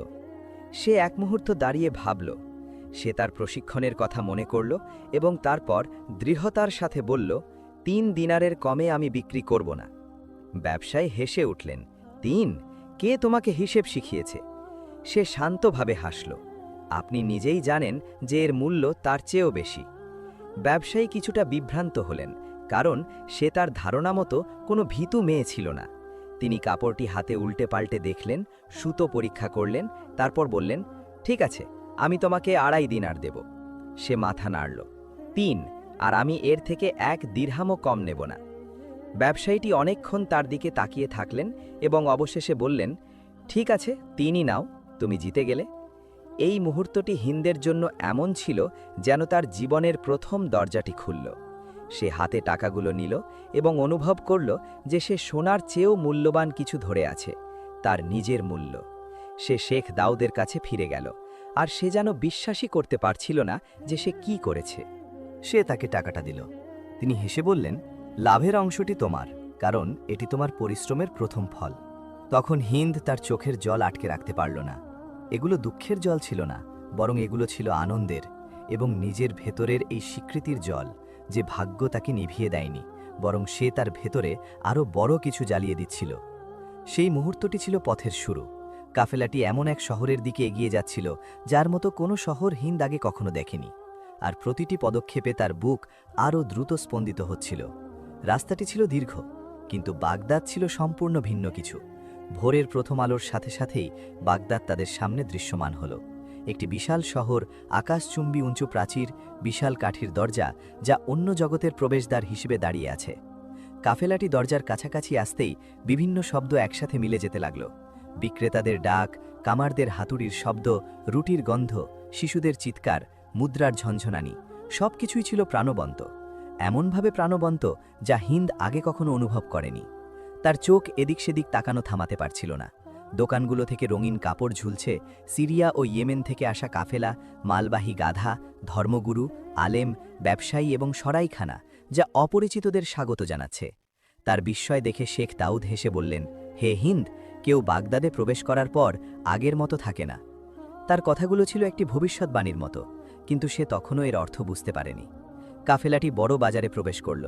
সে এক মুহূর্ত দাঁড়িয়ে ভাবল। সে তার প্রশিক্ষণের কথা মনে করল এবং তারপর দৃঢ়তার সাথে বলল, 3 দিনারের কমে আমি বিক্রি করব না। ব্যবসায়ী হেসে উঠলেন, 3? কে তোমাকে হিসেব শিখিয়েছে? সে শান্তভাবে হাসল। আপনি নিজেই জানেন যে এর মূল্য তার চেয়েও বেশি। ব্যবসায়ী কিছুটা বিভ্রান্ত হলেন, কারণ সে তার ধারণা মতো কোনো ভীতু মেয়ে ছিল না। তিনি কাপড়টি হাতে উল্টে পাল্টে দেখলেন, সুতো পরীক্ষা করলেন, তারপর বললেন, ঠিক আছে, আমি তোমাকে 2.5 দিনার দেব। সে মাথা নাড়ল। 3, আর আমি এর থেকে 1 দিরহামও কম নেব না। ব্যবসায়ীটি অনেকক্ষণ তার দিকে তাকিয়ে থাকলেন এবং অবশেষে বললেন, ঠিক আছে, 3ই নাও, তুমি জিতে গেলে। এই মুহূর্তটি হিন্দের জন্য এমন ছিল যেন তার জীবনের প্রথম দরজাটি খুলল। সে হাতে টাকাগুলো নিল এবং অনুভব করল যে সে সোনার চেয়েও মূল্যবান কিছু ধরে আছে, তার নিজের মূল্য। সে শেখ দাউদের কাছে ফিরে গেল, আর সে যেন বিশ্বাসই করতে পারছিল না যে সে কি করেছে। সে তাকে টাকাটা দিল। তিনি হেসে বললেন, লাভের অংশটি তোমার, কারণ এটি তোমার পরিশ্রমের প্রথম ফল। তখন হিন্দ তার চোখের জল আটকে রাখতে পারল না। এগুলো দুঃখের জল ছিল না, বরং এগুলো ছিল আনন্দের এবং নিজের ভেতরের এই স্বীকৃতির জল যে ভাগ্য তাকে নিভিয়ে দেয়নি, বরং সে তার ভেতরে আরও বড় কিছু জ্বালিয়ে দিচ্ছিল। সেই মুহূর্তটি ছিল পথের শুরু।
কাফেলাটি এমন এক শহরের দিকে এগিয়ে যাচ্ছিল যার মতো কোনো শহর হিন্দ আগে কখনো দেখেনি, আর প্রতিটি পদক্ষেপে তার বুক আরও দ্রুত স্পন্দিত হচ্ছিল। রাস্তাটি ছিল দীর্ঘ, কিন্তু বাগদাদ ছিল সম্পূর্ণ ভিন্ন কিছু। ভোরের প্রথম আলোর সাথে সাথেই বাগদাদ তাদের সামনে দৃশ্যমান হলো। একটি বিশাল শহর, আকাশচুম্বী উঁচু প্রাচীর, বিশাল কাঠির দরজা, যা অন্য জগতের প্রবেশদ্বার হিসেবে দাঁড়িয়ে আছে। কাফেলাটি দরজার কাছাকাছি আসতেই বিভিন্ন শব্দ একসাথে মিলে যেতে লাগল। বিক্রেতাদের ডাক, কামারদের হাতুড়ির শব্দ, রুটির গন্ধ, শিশুদের চিৎকার, মুদ্রার ঝনঝনানি, সবকিছুই ছিল প্রাণবন্ত, এমনভাবে প্রাণবন্ত যা হিন্দ আগে কখনো অনুভব করেনি। তার চোখ এদিক সেদিক তাকানো থামাতে পারছিল না। দোকানগুলো থেকে রঙিন কাপড় ঝুলছে, সিরিয়া ও ইয়েমেন থেকে আসা কাফেলা, মালবাহী গাধা, ধর্মগুরু, আলেম, ব্যবসায়ী এবং সরাইখানা, যা অপরিচিতদের স্বাগত জানাচ্ছে। তার বিস্ময় দেখে শেখ দাউদ হেসে বললেন, হে হিন্দ, কেউ বাগদাদে প্রবেশ করার পর আগের মতো থাকে না। তার কথাগুলো ছিল একটি ভবিষ্যৎবাণীর মতো, কিন্তু সে তখনও এর অর্থ বুঝতে পারেনি। কাফেলাটি বড় বাজারে প্রবেশ করল।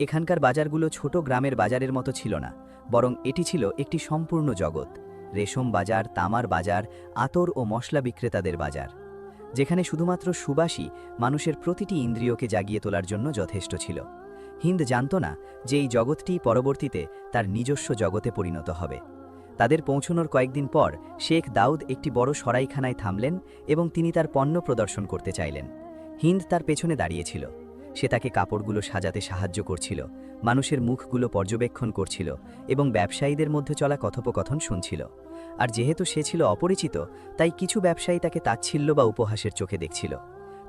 এখানকার বাজারগুলো ছোট গ্রামের বাজারের মতো ছিল না, বরং এটি ছিল একটি সম্পূর্ণ জগৎ। রেশম বাজার, তামার বাজার, আতর ও মশলা বিক্রেতাদের বাজার, যেখানে শুধুমাত্র সুবাসী মানুষের প্রতিটি ইন্দ্রিয়কে জাগিয়ে তোলার জন্য যথেষ্ট ছিল। হিন্দ জানত না যে এই জগৎটি পরবর্তীতে তার নিজস্ব জগতে পরিণত হবে। তাদের পৌঁছানোর কয়েকদিন পর শেখ দাউদ একটি বড় সরাইখানায় থামলেন এবং তিনি তার পণ্য প্রদর্শন করতে চাইলেন। হিন্দ তার পেছনে দাঁড়িয়েছিল। সে তাকে কাপড়গুলো সাজাতে সাহায্য করছিল, মানুষের মুখগুলো পর্যবেক্ষণ করছিল এবং ব্যবসায়ীদের মধ্যে চলা কথোপকথন শুনছিল। আর যেহেতু সে ছিল অপরিচিত, তাই কিছু ব্যবসায়ী তাকে তাচ্ছিল্য বা উপহাসের চোখে দেখছিল।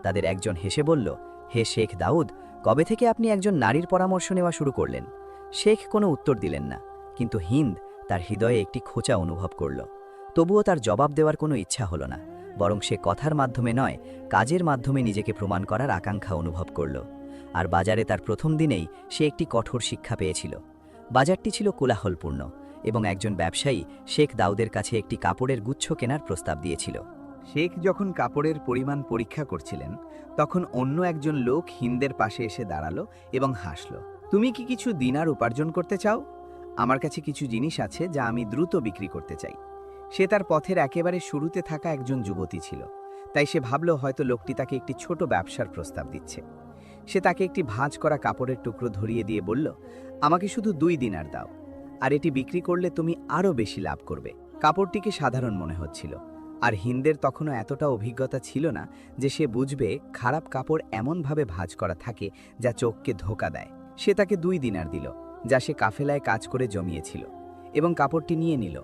তাদের একজন হেসে বলল, হে শেখ দাউদ, কবে থেকে আপনি একজন নারীর পরামর্শ নেওয়া শুরু করলেন? শেখ কোনো উত্তর দিলেন না, কিন্তু হিন্দ তার হৃদয়ে একটি খোঁচা অনুভব করল। তবুও তার জবাব দেওয়ার কোনো ইচ্ছা হলো না, বরং সে কথার মাধ্যমে নয়, কাজের মাধ্যমে নিজেকে প্রমাণ করার আকাঙ্ক্ষা অনুভব করল। আর বাজারে তার প্রথম দিনেই সে একটি কঠোর শিক্ষা পেয়েছিল। বাজারটি ছিল কোলাহলপূর্ণ এবং একজন ব্যবসায়ী শেখ দাউদের কাছে একটি কাপড়ের গুচ্ছ কেনার প্রস্তাব দিয়েছিল।
শেখ যখন কাপড়ের পরিমাণ পরীক্ষা করছিলেন, তখন অন্য একজন লোক হিন্দের পাশে এসে দাঁড়ালো এবং হাসল। তুমি কি কিছু দিনার উপার্জন করতে চাও? আমার কাছে কিছু জিনিস আছে যা আমি দ্রুত বিক্রি করতে চাই। সে তার পথের একেবারে শুরুতে থাকা একজন যুবতী ছিল, তাই সে ভাবল হয়তো লোকটি তাকে একটি ছোট ব্যবসার প্রস্তাব দিচ্ছে। সে তাকে একটি ভাঁজ করা কাপড়ের টুকরো ধরিয়ে দিয়ে বলল, আমাকে শুধু 2 দিনার দাও, আর এটি বিক্রি করলে তুমি আরও বেশি লাভ করবে। কাপড়টিকে সাধারণ মনে হচ্ছিল, আর হিন্দের তখনও এতটা অভিজ্ঞতা ছিল না যে সে বুঝবে খারাপ কাপড় এমনভাবে ভাঁজ করা থাকে যা চোখকে ধোঁকা দেয়। সে তাকে 2 দিনার দিল, যা সে কাফেলায় কাজ করে জমিয়েছিল, এবং কাপড়টি নিয়ে নিল।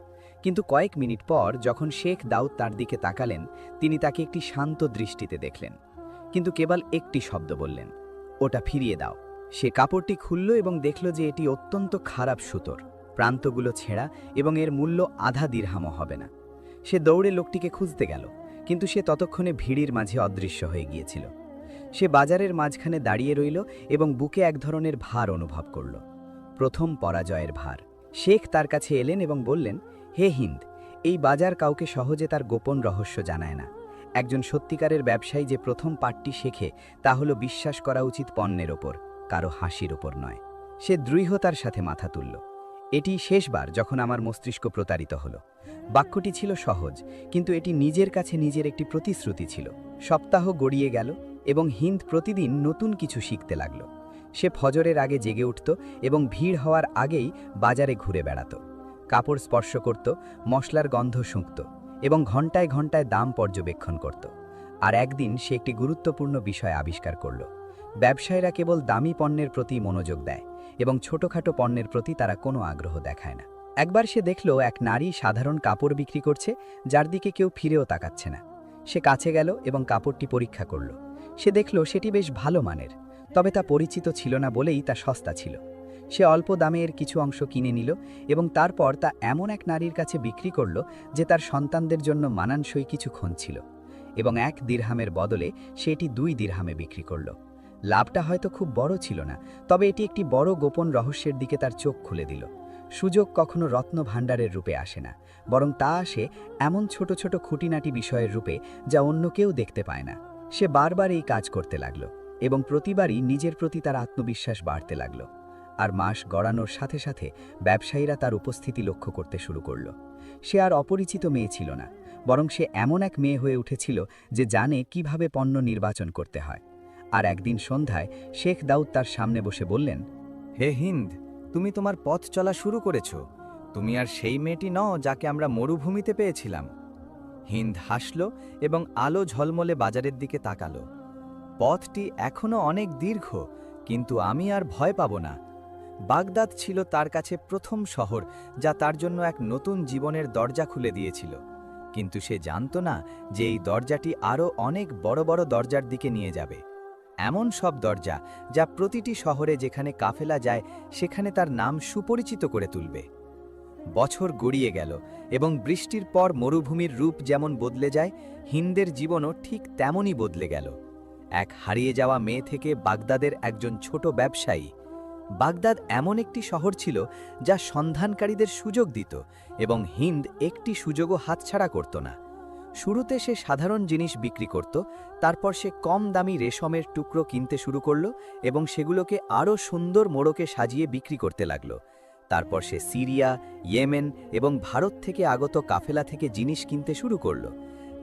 কিন্তু কয়েক মিনিট পর যখন শেখ দাউদ তার দিকে তাকালেন, তিনি তাকে একটি শান্ত দৃষ্টিতে দেখলেন, কিন্তু কেবল একটি শব্দ বললেন, ওটা ফিরিয়ে দাও। সে কাপড়টি খুলল এবং দেখল যে এটি অত্যন্ত খারাপ সুতোর, প্রান্তগুলো ছেঁড়া এবং এর মূল্য আধা দিরহামও হবে না। সে দৌড়ে লোকটিকে খুঁজতে গেল, কিন্তু সে ততক্ষণে ভিড়ের মাঝে অদৃশ্য হয়ে গিয়েছিল। সে বাজারের মাঝখানে দাঁড়িয়ে রইল এবং বুকে এক ধরনের ভার অনুভব করল, প্রথম পরাজয়ের ভার। শেখ তার কাছে এলেন এবং বললেন, হে হিন্দ, এই বাজার কাউকে সহজে তার গোপন রহস্য জানায় না। একজন সত্যিকারের ব্যবসায়ী যে প্রথম পাঠটি শেখে তা হলো বিশ্বাস করা উচিত পণ্যের ওপর, কারো হাসির ওপর নয়। সে দৃঢ়তার সাথে মাথা তুলল। এটি শেষবার যখন আমার মস্তিষ্ক প্রতারিত হলো। বাক্যটি ছিল সহজ, কিন্তু এটি নিজের কাছে নিজের একটি প্রতিশ্রুতি ছিল। সপ্তাহ গড়িয়ে গেল এবং হিন্দ প্রতিদিন নতুন কিছু শিখতে লাগল। সে ফজরের আগে জেগে উঠত এবং ভিড় হওয়ার আগেই বাজারে ঘুরে বেড়াত, কাপড় স্পর্শ করত, মশলার গন্ধ শুঁকত এবং ঘণ্টায় ঘণ্টায় দাম পর্যবেক্ষণ করত। আর একদিন সে একটি গুরুত্বপূর্ণ বিষয় আবিষ্কার করল। ব্যবসায়ীরা কেবল দামি পণ্যের প্রতি মনোযোগ দেয় এবং ছোটখাটো পণ্যের প্রতি তারা কোনো আগ্রহ দেখায় না। একবার সে দেখল এক নারী সাধারণ কাপড় বিক্রি করছে, যার দিকে কেউ ফিরেও তাকাচ্ছে না। সে কাছে গেল এবং কাপড়টি পরীক্ষা করল। সে দেখল সেটি বেশ ভালো মানের, তবে তা পরিচিত ছিল না বলেই তা সস্তা ছিল। সে অল্প দামে এর কিছু অংশ কিনে নিল এবং তারপর তা এমন এক নারীর কাছে বিক্রি করল যে তার সন্তানদের জন্য মানানসই কিছু খুঁজছিল, এবং 1 দিরহামের বদলে সেটি 2 দিরহামে বিক্রি করল। লাভটা হয়তো খুব বড় ছিল না, তবে এটি একটি বড় গোপন রহস্যের দিকে তার চোখ খুলে দিল। সুযোগ কখনো রত্ন ভাণ্ডারের রূপে আসে না, বরং তা আসে এমন ছোট ছোট খুঁটিনাটি বিষয়ের রূপে যা অন্য কেউ দেখতে পায় না। সে বারবার এই কাজ করতে লাগল এবং প্রতিবারই নিজের প্রতি তার আত্মবিশ্বাস বাড়তে লাগল। আর মাস গড়ানোর সাথে সাথে ব্যবসায়ীরা তার উপস্থিতি লক্ষ্য করতে শুরু করল। সে আর অপরিচিত মেয়ে ছিল না, বরং সে এমন এক মেয়ে হয়ে উঠেছিল যে জানে কিভাবে পণ্য নির্বাচন করতে হয়। আর একদিন সন্ধ্যায় শেখ দাউদ তার সামনে বসে বললেন,
হে হিন্দ, তুমি তোমার পথ চলা শুরু করেছ। তুমি আর সেই মেয়েটি নও যাকে আমরা মরুভূমিতে পেয়েছিলাম। হিন্দ হাসল এবং আলো ঝলমলে বাজারের দিকে তাকালো। পথটি এখনো অনেক দীর্ঘ, কিন্তু আমি আর ভয় পাব না। বাগদাদ ছিল তার কাছে প্রথম শহর যা তার জন্য এক নতুন জীবনের দরজা খুলে দিয়েছিল। কিন্তু সে জানত না যে এই দরজাটি আরও অনেক বড় বড় দরজার দিকে নিয়ে যাবে। এমন সব দরজা যা প্রতিটি শহরে যেখানে কাফেলা যায় সেখানে তার নাম সুপরিচিত করে তুলবে। বছর গড়িয়ে গেল এবং বৃষ্টির পর মরুভূমির রূপ যেমন বদলে যায়, হিন্দের জীবনও ঠিক তেমনই বদলে গেল। এক হারিয়ে যাওয়া মেয়ে থেকে বাগদাদের একজন ছোট ব্যবসায়ী। বাগদাদ এমন একটি শহর ছিল যা সন্ধানকারীদের সুযোগ দিত এবং হিন্দ একটি সুযোগও হাতছাড়া করত না। শুরুতে সে সাধারণ জিনিস বিক্রি করত, তারপর সে কম দামি রেশমের টুকরো কিনতে শুরু করল এবং সেগুলোকে আরও সুন্দর মোড়কে সাজিয়ে বিক্রি করতে লাগল। তারপর সে সিরিয়া, ইয়েমেন এবং ভারত থেকে আগত কাফেলা থেকে জিনিস কিনতে শুরু করল।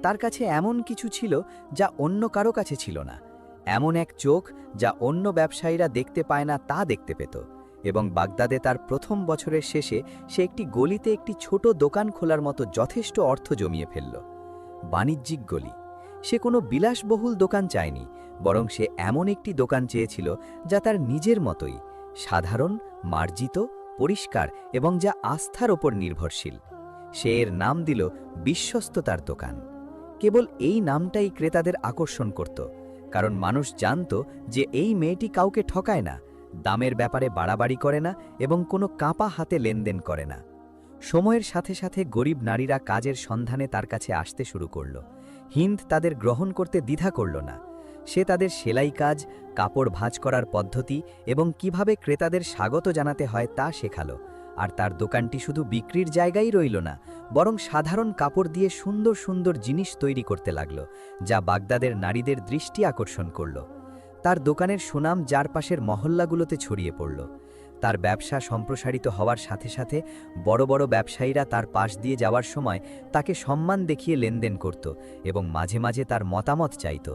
তার কাছে এমন কিছু ছিল যা অন্য কারো কাছে ছিল না, এমন এক চোখ যা অন্য ব্যবসায়ীরা দেখতে পায় না তা দেখতে পেত। এবং বাগদাদে তার প্রথম বছরের শেষে সে একটি গলিতে একটি ছোট দোকান খোলার মতো যথেষ্ট অর্থ জমিয়ে ফেলল। বাণিজ্যিক গলি। সে কোনো বিলাসবহুল দোকান চায়নি, বরং সে এমন একটি দোকান চেয়েছিল যা তার নিজের মতোই সাধারণ, মার্জিত, পরিষ্কার এবং যা আস্থার ওপর নির্ভরশীল। সে এর নাম দিল বিশ্বস্ততার দোকান। কেবল এই নামটাই ক্রেতাদের আকর্ষণ করত, কারণ মানুষ জানত যে এই মেয়েটি কাউকে ঠকায় না, দামের ব্যাপারে বাড়াবাড়ি করে না এবং কোনো কাঁপা হাতে লেনদেন করে না। সময়ের সাথে সাথে গরিব নারীরা কাজের সন্ধানে তার কাছে আসতে শুরু করল। হিন্দ তাদের গ্রহণ করতে দ্বিধা করল না। সে তাদের সেলাই কাজ, কাপড় ভাঁজ করার পদ্ধতি এবং কিভাবে ক্রেতাদের স্বাগত জানাতে হয় তা শেখালো। আর তার দোকানটি শুধু বিক্রির জায়গায় রইল না, বরং সাধারণ কাপড় দিয়ে সুন্দর সুন্দর জিনিস তৈরি করতে লাগল, যা বাগদাদের নারীদের দৃষ্টি আকর্ষণ করল। তার দোকানের সুনাম চারপাশের মহল্লাগুলোতে ছড়িয়ে পড়ল। তার ব্যবসা সম্প্রসারিত হওয়ার সাথে সাথে বড় বড় ব্যবসায়ীরা তার পাশ দিয়ে যাওয়ার সময় তাকে সম্মান দেখিয়ে লেনদেন করত এবং মাঝে মাঝে তার মতামত চাইত।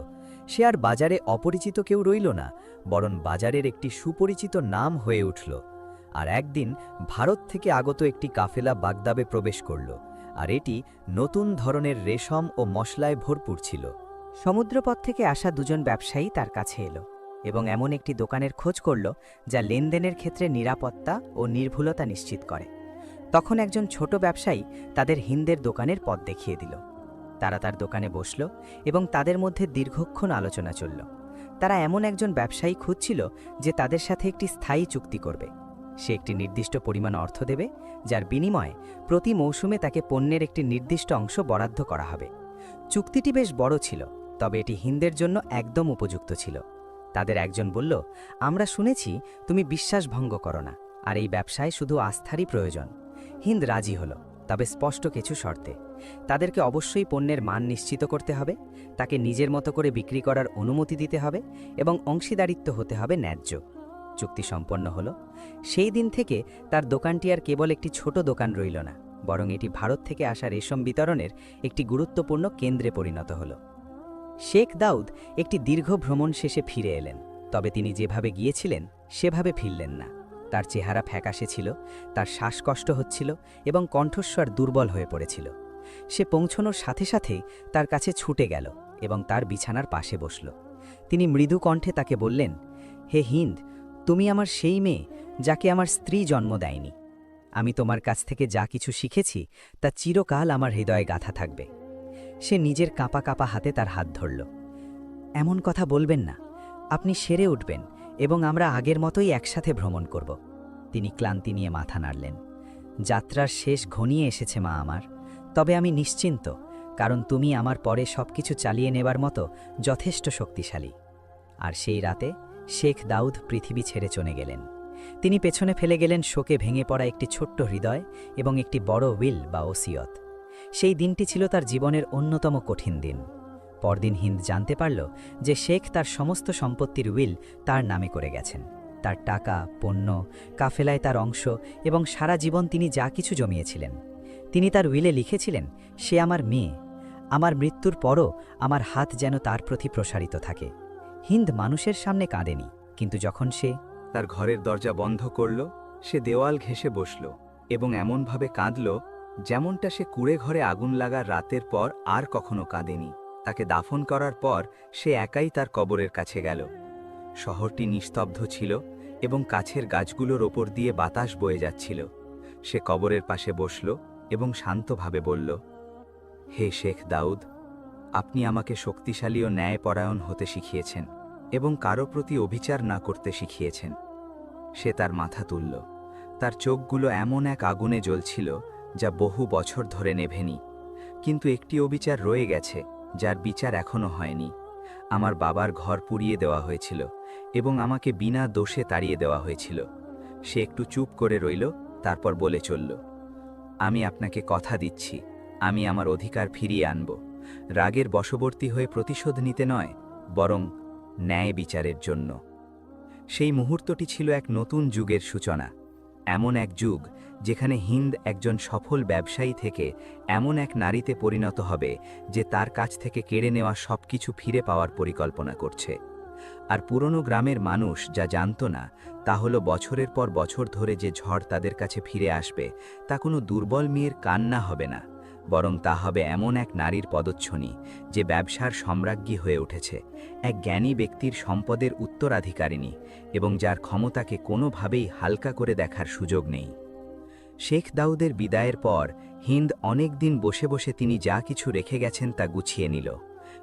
সে আর বাজারে অপরিচিত কেউ রইল না, বরং বাজারের একটি সুপরিচিত নাম হয়ে উঠল। আর একদিন ভারত থেকে আগত একটি কাফেলা বাগদাদে প্রবেশ করল, আর এটি নতুন ধরনের রেশম ও মশলায় ভরপুর ছিল।
সমুদ্রপথ থেকে আসা দুজন ব্যবসায়ী তার কাছে এলো এবং এমন একটি দোকানের খোঁজ করল যা লেনদেনের ক্ষেত্রে নিরাপত্তা ও নির্ভুলতা নিশ্চিত করে। তখন একজন ছোট ব্যবসায়ী তাদের হিন্দের দোকানের পথ দেখিয়ে দিল। তারা তার দোকানে বসল এবং তাদের মধ্যে দীর্ঘক্ষণ আলোচনা চলল। তারা এমন একজন ব্যবসায়ী খুঁজছিল যে তাদের সাথে একটি স্থায়ী চুক্তি করবে। সে একটি নির্দিষ্ট পরিমাণ অর্থ দেবে, যার বিনিময়ে প্রতি মৌসুমে তাকে পণ্যের একটি নির্দিষ্ট অংশ বরাদ্দ করা হবে। চুক্তিটি বেশ বড় ছিল, তবে এটি হিন্দের জন্য একদম উপযুক্ত ছিল। তাদের একজন বলল, আমরা শুনেছি তুমি বিশ্বাস ভঙ্গ করো না, আর এই ব্যবসায় শুধু আস্থারই প্রয়োজন। হিন্দ রাজি হল, তবে স্পষ্ট কিছু শর্তে। তাদেরকে অবশ্যই পণ্যের মান নিশ্চিত করতে হবে, তাকে নিজের মতো করে বিক্রি করার অনুমতি দিতে হবে এবং অংশীদারিত্ব হতে হবে ন্যায্য। চুক্তি সম্পন্ন হল। সেই দিন থেকে তার দোকানটি আর কেবল একটি ছোট দোকান রইল না, বরং এটি ভারত থেকে আসা রেশম বিতরণের একটি গুরুত্বপূর্ণ কেন্দ্রে পরিণত হল। শেখ দাউদ একটি দীর্ঘ ভ্রমণ শেষে ফিরে এলেন, তবে তিনি যেভাবে গিয়েছিলেন সেভাবে ফিরলেন না। তার চেহারা ফ্যাকাশে ছিল, তার শ্বাসকষ্ট হচ্ছিল এবং কণ্ঠস্বর দুর্বল হয়ে পড়েছিল। সে পৌঁছানোর সাথে সাথেই তার কাছে ছুটে গেল এবং তার বিছানার পাশে বসল। তিনি মৃদু কণ্ঠে তাকে বললেন, হে হিন্দ, তুমি আমার সেই মেয়ে যাকে আমার স্ত্রী জন্ম দেয়নি। আমি তোমার কাছ থেকে যা কিছু শিখেছি তা চিরকাল আমার হৃদয়ে গাঁথা থাকবে। সে নিজের কাঁপা কাঁপা হাতে তার হাত ধরল। এমন কথা বলবেন না, আপনি সেরে উঠবেন এবং আমরা আগের মতোই একসাথে ভ্রমণ করব। তিনি ক্লান্তি নিয়ে মাথা নাড়লেন। যাত্রার শেষ ঘনিয়ে এসেছে মা আমার, তবে আমি নিশ্চিন্ত, কারণ তুমি আমার পরে সবকিছু চালিয়ে নেবার মতো যথেষ্ট শক্তিশালী। আর সেই রাতে শেখ দাউদ পৃথিবী ছেড়ে চলে গেলেন। তিনি পেছনে ফেলে গেলেন শোকে ভেঙে পড়া একটি ছোট্ট হৃদয় এবং একটি বড় উইল বা ওসিয়ত। সেই দিনটি ছিল তার জীবনের অন্যতম কঠিন দিন। পরদিন হিন্দ জানতে পারল যে শেখ তার সমস্ত সম্পত্তির উইল তার নামে করে গেছেন।
তার টাকা, পণ্য, কাফেলায় তার অংশ এবং সারা জীবন তিনি যা কিছু জমিয়েছিলেন। তিনি তার উইলে লিখেছিলেন, সে আমার মেয়ে। আমার মৃত্যুর পরও আমার হাত যেন তার প্রতি প্রসারিত থাকে। হিন্দ মানুষের সামনে কাঁদেনি, কিন্তু যখন সে
তার ঘরের দরজা বন্ধ করল, সে দেওয়াল ঘেঁষে বসল এবং এমনভাবে কাঁদল যেমনটা সে কুঁড়ে ঘরে আগুন লাগার রাতের পর আর কখনো কাঁদেনি। তাকে দাফন করার পর সে একাই তার কবরের কাছে গেল। শহরটি নিস্তব্ধ ছিল এবং কাছের গাছগুলোর ওপর দিয়ে বাতাস বয়ে যাচ্ছিল। সে কবরের পাশে বসল এবং শান্তভাবে বলল, হে শেখ দাউদ, আপনি আমাকে শক্তিশালী ও ন্যায়পরায়ণ হতে শিখিয়েছেন এবং কারো প্রতি অবিচার না করতে শিখিয়েছেন। সে তার মাথা তুলল। তার চোখগুলো এমন এক আগুনে জ্বলছিল যা বহু বছর ধরে নেভেনি। কিন্তু একটি অবিচার রয়ে গেছে, যার বিচার এখনো হয়নি। আমার বাবার ঘর পুড়িয়ে দেওয়া হয়েছিল এবং আমাকে বিনা দোষে তাড়িয়ে দেওয়া হয়েছিল। সে একটু চুপ করে রইল, তারপর বলে চলল, আমি আপনাকে কথা দিচ্ছি, আমি আমার অধিকার ফিরিয়ে আনব। রাগের বশবর্তী হয়ে প্রতিশোধ নিতে নয়, বরং ন্যায় বিচারের জন্য। সেই মুহূর্তটি ছিল এক নতুন যুগের সূচনা। এমন এক যুগ যেখানে হিন্দ একজন সফল ব্যবসায়ী থেকে এমন এক নারীতে পরিণত হবে যে তার কাছ থেকে কেড়ে নেওয়া সবকিছু ফিরে পাওয়ার পরিকল্পনা করছে। আর পুরনো গ্রামের মানুষ যা জানত না তা হলো বছরের পর বছর ধরে যে ঝড় তাদের কাছে ফিরে আসবে তা কোনো দুর্বল মেয়ের কান্না হবে না, বরং তা হবে এমন এক নারীর পদচ্ছনি যে ব্যবসার সম্রাজ্ঞী হয়ে উঠেছে, এক জ্ঞানী ব্যক্তির সম্পদের উত্তরাধিকারিণী এবং যার ক্ষমতাকে কোনোভাবেই হালকা করে দেখার সুযোগ নেই। শেখ দাউদের বিদায়ের পর হিন্দ অনেক দিন বসে বসে তিনি যা কিছু রেখে গেছেন তা গুছিয়ে নিল।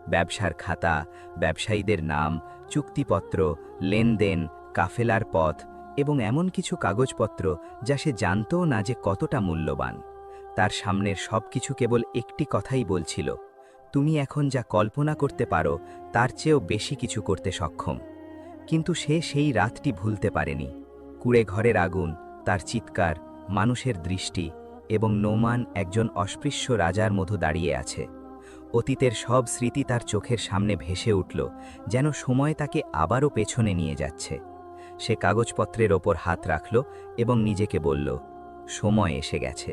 ব্যবসার খাতা, ব্যবসায়ীদের নাম, চুক্তিপত্র, লেনদেন, কাফেলার পথ এবং এমন কিছু কাগজপত্র যা সে জানতও না যে কতটা মূল্যবান। তার সামনের সবকিছু কেবল একটি কথাই বলছিল, তুমি এখন যা কল্পনা করতে পারো তার চেয়েও বেশি কিছু করতে সক্ষম। কিন্তু সে সেই রাতটি ভুলতে পারেনি। কুঁড়ে ঘরের আগুন, তার চিৎকার, মানুষের দৃষ্টি এবং নোমান একজন অস্পৃশ্য রাজার মতো দাঁড়িয়ে আছে। অতীতের সব স্মৃতি তার চোখের সামনে ভেসে উঠল, যেন সময় তাকে আবারও পেছনে নিয়ে যাচ্ছে। সে কাগজপত্রের ওপর হাত রাখল এবং নিজেকে বলল, সময় এসে গেছে।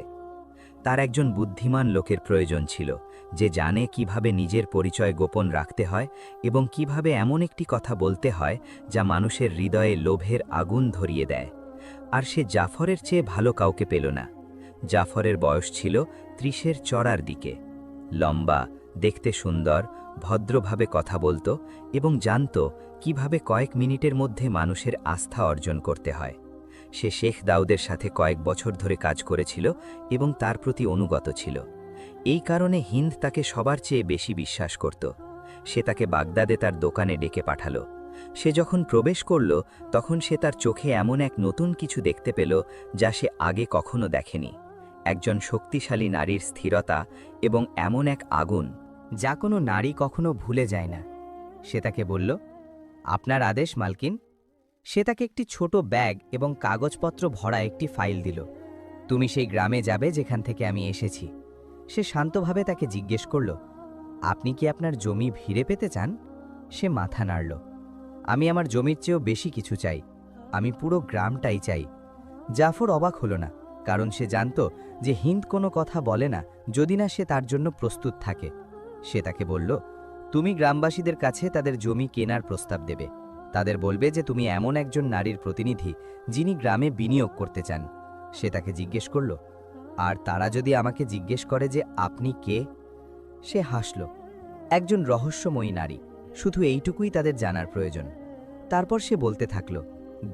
তার একজন বুদ্ধিমান লোকের প্রয়োজন ছিল, যে জানে কিভাবে নিজের পরিচয় গোপন রাখতে হয় এবং কিভাবে এমন একটি কথা বলতে হয় যা মানুষের হৃদয়ে লোভের আগুন ধরিয়ে দেয়। আর সে জাফরের চেয়ে ভালো কাউকে পেল না। জাফরের বয়স ছিল 30-এর চড়ার দিকে। লম্বা, দেখতে সুন্দর, ভদ্রভাবে কথা বলতো এবং জানত কিভাবে কয়েক মিনিটের মধ্যে মানুষের আস্থা অর্জন করতে হয়। সে শেখ দাউদের সাথে কয়েক বছর ধরে কাজ করেছিল এবং তার প্রতি অনুগত ছিল। এই কারণে হিন্দ তাকে সবার চেয়ে বেশি বিশ্বাস করত। সে তাকে বাগদাদে তার দোকানে ডেকে পাঠালো। সে যখন প্রবেশ করল তখন সে তার চোখে এমন এক নতুন কিছু দেখতে পেল যা সে আগে কখনো দেখেনি। একজন শক্তিশালী নারীর স্থিরতা এবং এমন এক আগুন যা কোনো নারী কখনো ভুলে যায় না। সে তাকে বলল, আপনার আদেশ মালকিন। সে তাকে একটি ছোট ব্যাগ এবং কাগজপত্র ভরা একটি ফাইল দিল। তুমি সেই গ্রামে যাবে যেখান থেকে আমি এসেছি। সে শান্তভাবে তাকে জিজ্ঞেস করল, আপনি কি আপনার জমি ফিরে পেতে চান? সে মাথা নাড়ল। আমি আমার জমির চেয়েও বেশি কিছু চাই, আমি পুরো গ্রামটাই চাই। জাফর অবাক হল না, কারণ সে জানত যে হিন্দ কোনো কথা বলে না যদি না সে তার জন্য প্রস্তুত থাকে। সে তাকে বলল, তুমি গ্রামবাসীদের কাছে তাদের জমি কেনার প্রস্তাব দেবে। তাদের বলবে যে তুমি এমন একজন নারীর প্রতিনিধি যিনি গ্রামে বিনিয়োগ করতে চান। সে তাকে জিজ্ঞেস করল, আর তারা যদি আমাকে জিজ্ঞেস করে যে আপনি কে? সে হাসল। একজন রহস্যময়ী নারী, শুধু এইটুকুই তাদের জানার প্রয়োজন। তারপর সে বলতে থাকল,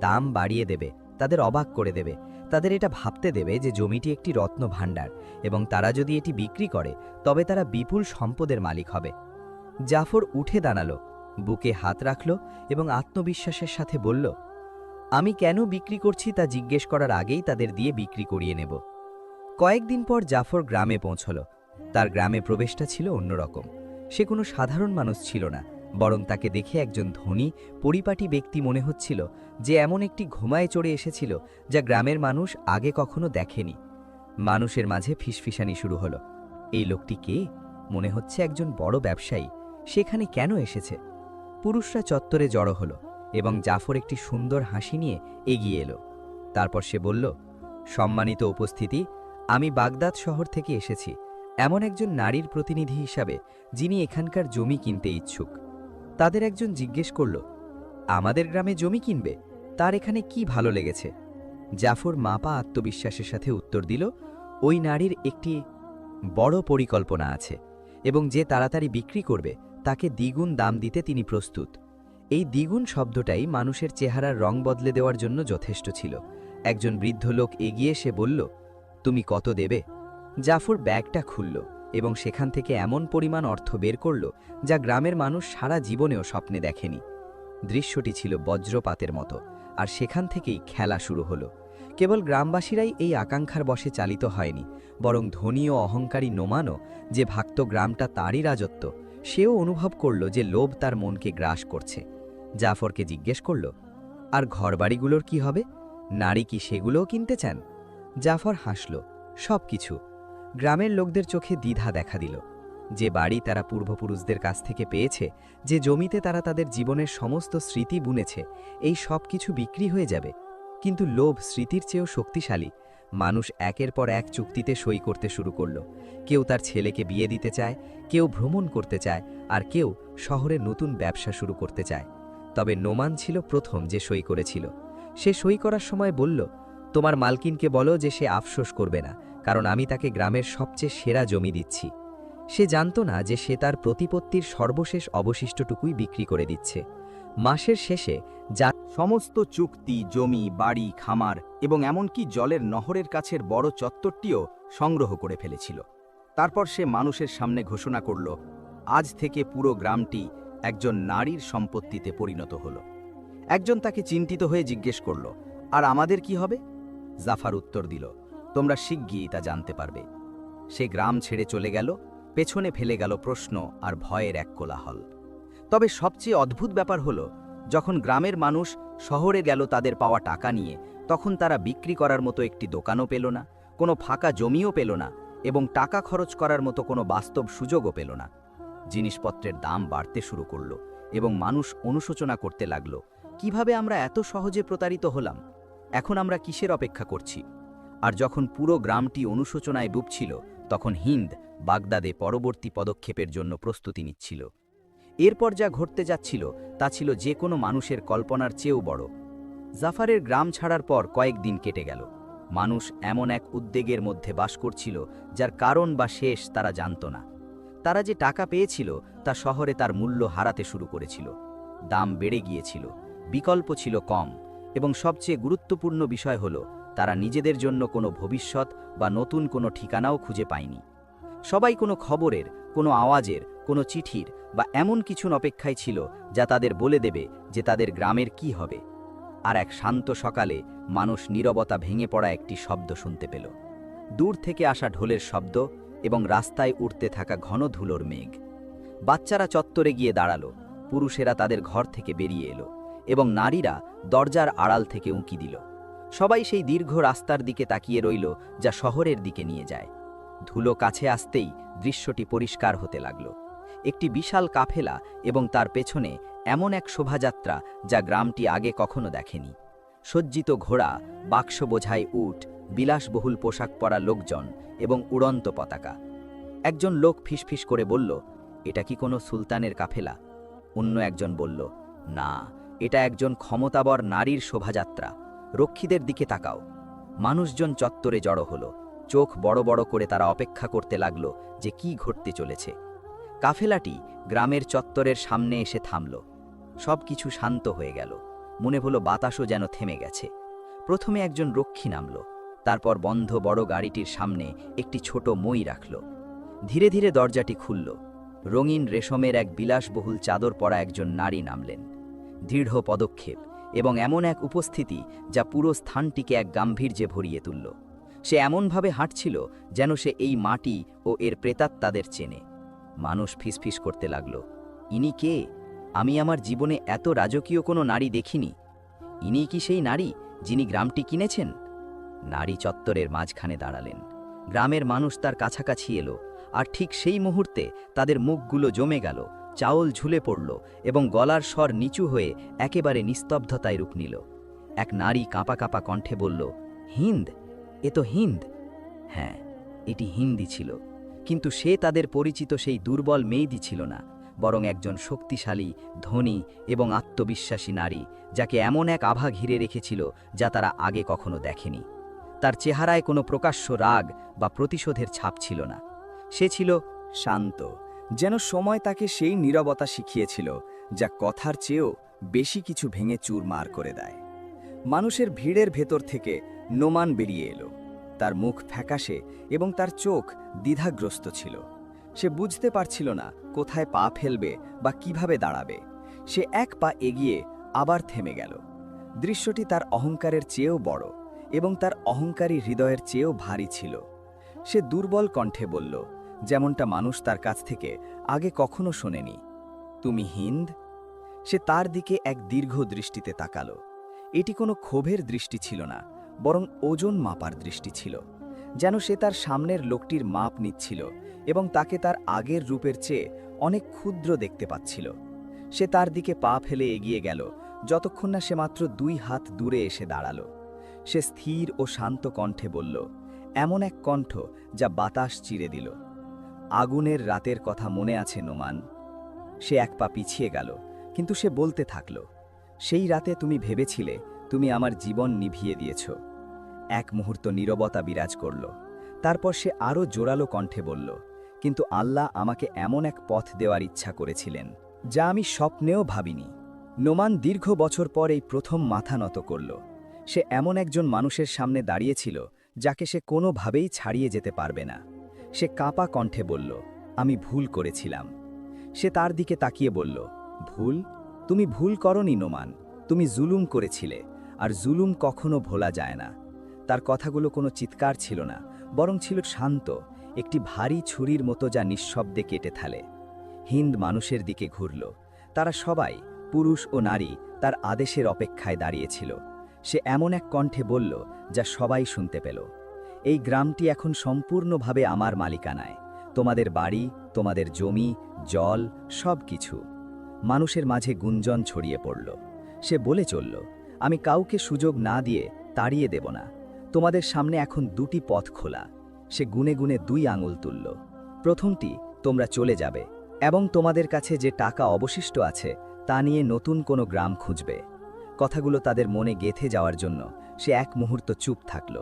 দাম বাড়িয়ে দেবে, তাদের অবাক করে দেবে, তাদের এটা ভাবতে দেবে যে জমিটি একটি রত্ন ভাণ্ডার এবং তারা যদি এটি বিক্রি করে তবে তারা বিপুল সম্পদের মালিক হবে। জাফর উঠে দাঁড়ালো, বুকে হাত রাখল এবং আত্মবিশ্বাসের সাথে বলল, আমি কেন বিক্রি করছি তা জিজ্ঞেস করার আগেই তাদের দিয়ে বিক্রি করিয়ে নেব। কয়েকদিন পর জাফর গ্রামে পৌঁছল। তার গ্রামে প্রবেশটা ছিল অন্যরকম। সে কোনো সাধারণ মানুষ ছিল না, বরং তাকে দেখে একজন ধনী, পরিপাটি ব্যক্তি মনে হচ্ছিল, যে এমন একটি ঘুমায় চড়ে এসেছিল যা গ্রামের মানুষ আগে কখনো দেখেনি। মানুষের মাঝে ফিসফিসানি শুরু হলো, এই লোকটি কে? মনে হচ্ছে একজন বড় ব্যবসায়ী। সেখানে কেন এসেছে? পুরুষরা চত্বরে জড়ো হলো
এবং জাফর একটি সুন্দর হাসি নিয়ে এগিয়ে এলো। তারপর সে বলল, সম্মানিত উপস্থিতি, আমি বাগদাদ শহর থেকে এসেছি এমন একজন নারীর প্রতিনিধি হিসাবে যিনি এখানকার জমি কিনতে ইচ্ছুক। তাদের একজন জিজ্ঞেস করল, আমাদের গ্রামে জমি কিনবে? তার এখানে কি ভালো লেগেছে? জাফর মাপা আত্মবিশ্বাসের সাথে উত্তর দিল, ওই নারীর একটি বড় পরিকল্পনা আছে এবং যে তাড়াতাড়ি বিক্রি করবে তাকে দ্বিগুণ দাম দিতে তিনি প্রস্তুত। এই দ্বিগুণ শব্দটাই মানুষের চেহারার রং বদলে দেওয়ার জন্য যথেষ্ট ছিল। একজন বৃদ্ধ লোক এগিয়ে এসে বলল, তুমি কত দেবে? জাফর ব্যাগটা খুলল এবং সেখান থেকে এমন পরিমাণ অর্থ বের করল যা গ্রামের মানুষ সারা জীবনেও স্বপ্নে দেখেনি। দৃশ্যটি ছিল বজ্রপাতের মতো, আর সেখান থেকেই খেলা শুরু হলো। কেবল গ্রামবাসীরাই এই আকাঙ্ক্ষার বশে চালিত হয়নি, বরং ধনী ও অহংকারী নোমানও, যে ভাবত গ্রামটা তারই রাজত্ব, সেও অনুভব করল যে লোভ তার মনকে গ্রাস করছে। জাফরকে জিজ্ঞেস করল, আর ঘরবাড়িগুলোর কি হবে? নারী কি সেগুলোও কিনতে চান? জাফর হাসল, সব কিছু। গ্রামের লোকদের চোখে দ্বিধা দেখা দিল। যে বাড়ি তারা পূর্বপুরুষদের কাছ থেকে পেয়েছে, যে জমিতে তারা তাদের জীবনের সমস্ত স্মৃতি বুনেছে, এই সব কিছু বিক্রি হয়ে যাবে। কিন্তু লোভ স্মৃতির চেয়েও শক্তিশালী। মানুষ একের পর এক চুক্তিতে সই করতে শুরু করল। কেউ তার ছেলেকে বিয়ে দিতে চায়, কেউ ভ্রমণ করতে চায়, আর কেউ শহরে নতুন ব্যবসা শুরু করতে চায়। তবে নোমান ছিল প্রথম যে সই করেছিল। সে সই করার সময় বলল, তোমার মালকিনকে বলো যে সে আফসোস করবে না, কারণ আমি তাকে গ্রামের সবচেয়ে সেরা জমি দিচ্ছি। সে জানত না যে সে তার প্রতিপত্তির সর্বশেষ অবশিষ্টটুকুই বিক্রি করে দিচ্ছে। মাসের শেষে যা
সমস্ত চুক্তি, জমি, বাড়ি, খামার এবং এমনকি জলের নহরের কাছের বড় চত্বরটিও সংগ্রহ করে ফেলেছিল। তারপর সে মানুষের সামনে ঘোষণা করল, আজ থেকে পুরো গ্রামটি একজন নারীর সম্পত্তিতে পরিণত হল। একজন তাকে চিন্তিত হয়ে জিজ্ঞেস করল, আর আমাদের কি হবে? জাফর উত্তর দিল, তোমরা শিগগিরই তা জানতে পারবে। সে গ্রাম ছেড়ে চলে গেল, পেছনে ফেলে গেল প্রশ্ন আর ভয়ের এক কোলাহল। তবে সবচেয়ে অদ্ভুত ব্যাপার হলো, যখন গ্রামের মানুষ শহরে গেল তাদের পাওয়া টাকা নিয়ে, তখন তারা বিক্রি করার মতো একটি দোকানও পেল না, কোনো ফাঁকা জমিও পেল না, এবং টাকা খরচ করার মতো কোনো বাস্তব সুযোগও পেল না। জিনিসপত্রের দাম বাড়তে শুরু করল এবং মানুষ অনুশোচনা করতে লাগল, কিভাবে আমরা এত সহজে প্রতারিত হলাম? এখন আমরা কিসের অপেক্ষা করছি? আর যখন পুরো গ্রামটি অনুশোচনায় ডুবছিল, তখন হিন্দ বাগদাদে পরবর্তী পদক্ষেপের জন্য প্রস্তুতি নিচ্ছিল। এরপর যা ঘটতে যাচ্ছিল তা ছিল যে কোনো মানুষের কল্পনার চেয়েও বড়। জাফরের গ্রাম ছাড়ার পর কয়েকদিন কেটে গেল। মানুষ এমন এক উদ্বেগের মধ্যে বাস করছিল যার কারণ বা শেষ তারা জানত না। তারা যে টাকা পেয়েছিল তা শহরে তার মূল্য হারাতে শুরু করেছিল। দাম বেড়ে গিয়েছিল, বিকল্প ছিল কম, এবং সবচেয়ে গুরুত্বপূর্ণ বিষয় হল, তারা নিজেদের জন্য কোনো ভবিষ্যৎ বা নতুন কোনো ঠিকানাও খুঁজে পায়নি। সবাই কোনো খবরের, কোনো আওয়াজের, কোনো চিঠির বা এমন কিছুর অপেক্ষায় ছিল যা তাদের বলে দেবে যে তাদের গ্রামের কি হবে। আর এক শান্ত সকালে মানুষ নীরবতা ভেঙে পড়া একটি শব্দ শুনতে পেল। দূর থেকে আসা ঢোলের শব্দ এবং রাস্তায় উড়তে থাকা ঘন ধুলোর মেঘ। বাচ্চারা চত্বরে গিয়ে দাঁড়ালো, পুরুষেরা তাদের ঘর থেকে বেরিয়ে এলো, এবং নারীরা দরজার আড়াল থেকে উঁকি দিল। সবাই সেই দীর্ঘ রাস্তার দিকে তাকিয়ে রইল যা শহরের দিকে নিয়ে যায়। ধুলো কাছে আসতেই দৃশ্যটি পরিষ্কার হতে লাগল। একটি বিশাল কাফেলা এবং তার পেছনে এমন এক শোভাযাত্রা যা গ্রামটি আগে কখনো দেখেনি। সজ্জিত ঘোড়া, বাক্স বোঝাই উট, বিলাসবহুল পোশাক পরা লোকজন এবং উড়ন্ত পতাকা। একজন লোক ফিসফিস করে বলল, এটা কি কোনো সুলতানের কাফেলা? অন্য একজন বলল, না, এটা একজন ক্ষমতাবর নারীর শোভাযাত্রা। রক্ষীদের দিকে তাকাও। মানুষজন চত্বরে জড়ো হলো, চোখ বড় বড় করে তারা অপেক্ষা করতে লাগল যে কি ঘটতে চলেছে। কাফেলাটি গ্রামের চত্বরের সামনে এসে থামল। সবকিছু শান্ত হয়ে গেল, মনে হলো বাতাসও যেন থেমে গেছে। প্রথমে একজন রক্ষী নামল, তারপর বন্ধ বড় গাড়িটির সামনে একটি ছোট মই রাখল। ধীরে ধীরে দরজাটি খুলল। রঙিন রেশমের এক বিলাসবহুল চাদর পরা একজন নারী নামলেন। দৃঢ় পদক্ষেপ এবং এমন এক উপস্থিতি যা পুরো স্থানটিকে এক গাম্ভীর্যে ভরিয়ে তুলল। সে এমনভাবে হাঁটছিল যেন সে এই মাটি ও এর প্রেতাত্মাদের চেনে। মানুষ ফিসফিস করতে লাগল, ইনি কে? আমি আমার জীবনে এত রাজকীয় কোনো নারী দেখিনি। ইনি কি সেই নারী যিনি গ্রামটি কিনেছেন? নারী চত্বরের মাঝখানে দাঁড়ালেন। গ্রামের মানুষ তার কাছাকাছি এলো, আর ঠিক সেই মুহূর্তে তাদের মুখগুলো জমে গেল,
চাউল ঝুলে পড়ল এবং গলার স্বর নিচু হয়ে একেবারে নিস্তব্ধতায় রূপ নিল। এক নারী কাঁপা কাঁপা কণ্ঠে বলল, হিন্দ, এ তো হিন্দ। হ্যাঁ, এটি হিন্দি ছিল, কিন্তু সে তাদের পরিচিত সেই দুর্বল মেয়েদি ছিল না, বরং একজন শক্তিশালী, ধনী এবং আত্মবিশ্বাসী নারী, যাকে এমন এক আভা ঘিরে রেখেছিল যা তারা আগে কখনো দেখেনি। তার চেহারায় কোনো প্রকাশ্য রাগ বা প্রতিশোধের ছাপ ছিল না। সে ছিল
শান্ত, যেন সময় তাকে সেই নীরবতা শিখিয়েছিল যা কথার চেয়েও বেশি কিছু ভেঙে চুরমার করে দেয়। মানুষের ভিড়ের ভেতর থেকে নোমান বেরিয়ে এলো। তার মুখ ফ্যাকাশে এবং তার চোখ দ্বিধাগ্রস্ত ছিল। সে বুঝতে পারছিল না কোথায় পা ফেলবে বা কিভাবে দাঁড়াবে। সে এক পা এগিয়ে আবার থেমে গেল। দৃশ্যটি তার অহংকারের চেয়েও বড় এবং তার অহংকারী হৃদয়ের চেয়েও ভারী ছিল। সে দুর্বল কণ্ঠে বলল, যেমনটা মানুষ তার কাছ থেকে আগে কখনো শোনেনি, তুমি হিন্দ? সে তার দিকে এক দীর্ঘ দৃষ্টিতে তাকালো। এটি কোনো ক্ষোভের দৃষ্টি ছিল না, বরং ওজন মাপার দৃষ্টি ছিল। যেন সে তার সামনের লোকটির মাপ নিচ্ছিল এবং তাকে তার আগের রূপের চেয়ে অনেক ক্ষুদ্র দেখতে পাচ্ছিল। সে তার দিকে পা ফেলে এগিয়ে গেল, যতক্ষণ না সে মাত্র 2 হাত দূরে এসে দাঁড়ালো। সে স্থির ও শান্ত কণ্ঠে বলল, এমন এক কণ্ঠ যা বাতাস চিরে দিল, আগুনের রাতের কথা মনে আছে নোমান? সে এক পা পিছিয়ে গেল, কিন্তু সে বলতে থাকল, সেই রাতে তুমি ভেবেছিলে তুমি আমার জীবন নিভিয়ে দিয়েছ। এক মুহূর্ত নীরবতা বিরাজ করল। তারপর সে আরও জোরালো কণ্ঠে বলল, কিন্তু আল্লাহ আমাকে এমন এক পথ দেওয়ার ইচ্ছা করেছিলেন যা আমি স্বপ্নেও ভাবিনি। নোমান দীর্ঘ বছর পর এই প্রথম মাথা নত করল। সে এমন একজন মানুষের সামনে দাঁড়িয়েছিল যাকে সে কোনোভাবেই ছাড়িয়ে যেতে পারবে না। সে কাঁপা কণ্ঠে বলল, আমি ভুল করেছিলাম। সে তার দিকে তাকিয়ে বলল, ভুল? তুমি ভুল করনি নোমান, তুমি জুলুম করেছিলে, আর জুলুম কখনো ভোলা যায় না। তার কথাগুলো কোনো চিৎকার ছিল না, বরং ছিল শান্ত, একটি ভারী ছুরির মতো যা নিঃশব্দে কেটে থালে। হিন্দ মানুষের দিকে ঘুরল। তারা সবাই, পুরুষ ও নারী, তার আদেশের অপেক্ষায় দাঁড়িয়েছিল। সে এমন এক কণ্ঠে বলল যা সবাই শুনতে পেল, এই গ্রামটি এখন সম্পূর্ণভাবে আমার মালিকানায়। তোমাদের বাড়ি, তোমাদের জমি, জল, সব কিছু। মানুষের মাঝে গুঞ্জন ছড়িয়ে পড়ল। সে বলে চলল, আমি কাউকে সুযোগ না দিয়ে তাড়িয়ে দেব না। তোমাদের সামনে এখন 2টি পথ খোলা। সে গুনে গুনে 2 আঙুল তুলল। প্রথমটি, তোমরা চলে যাবে এবং তোমাদের কাছে যে টাকা অবশিষ্ট আছে তা নিয়ে নতুন কোনো গ্রাম খুঁজবে। কথাগুলো তাদের মনে গেঁথে যাওয়ার জন্য সে এক মুহূর্ত চুপ থাকল।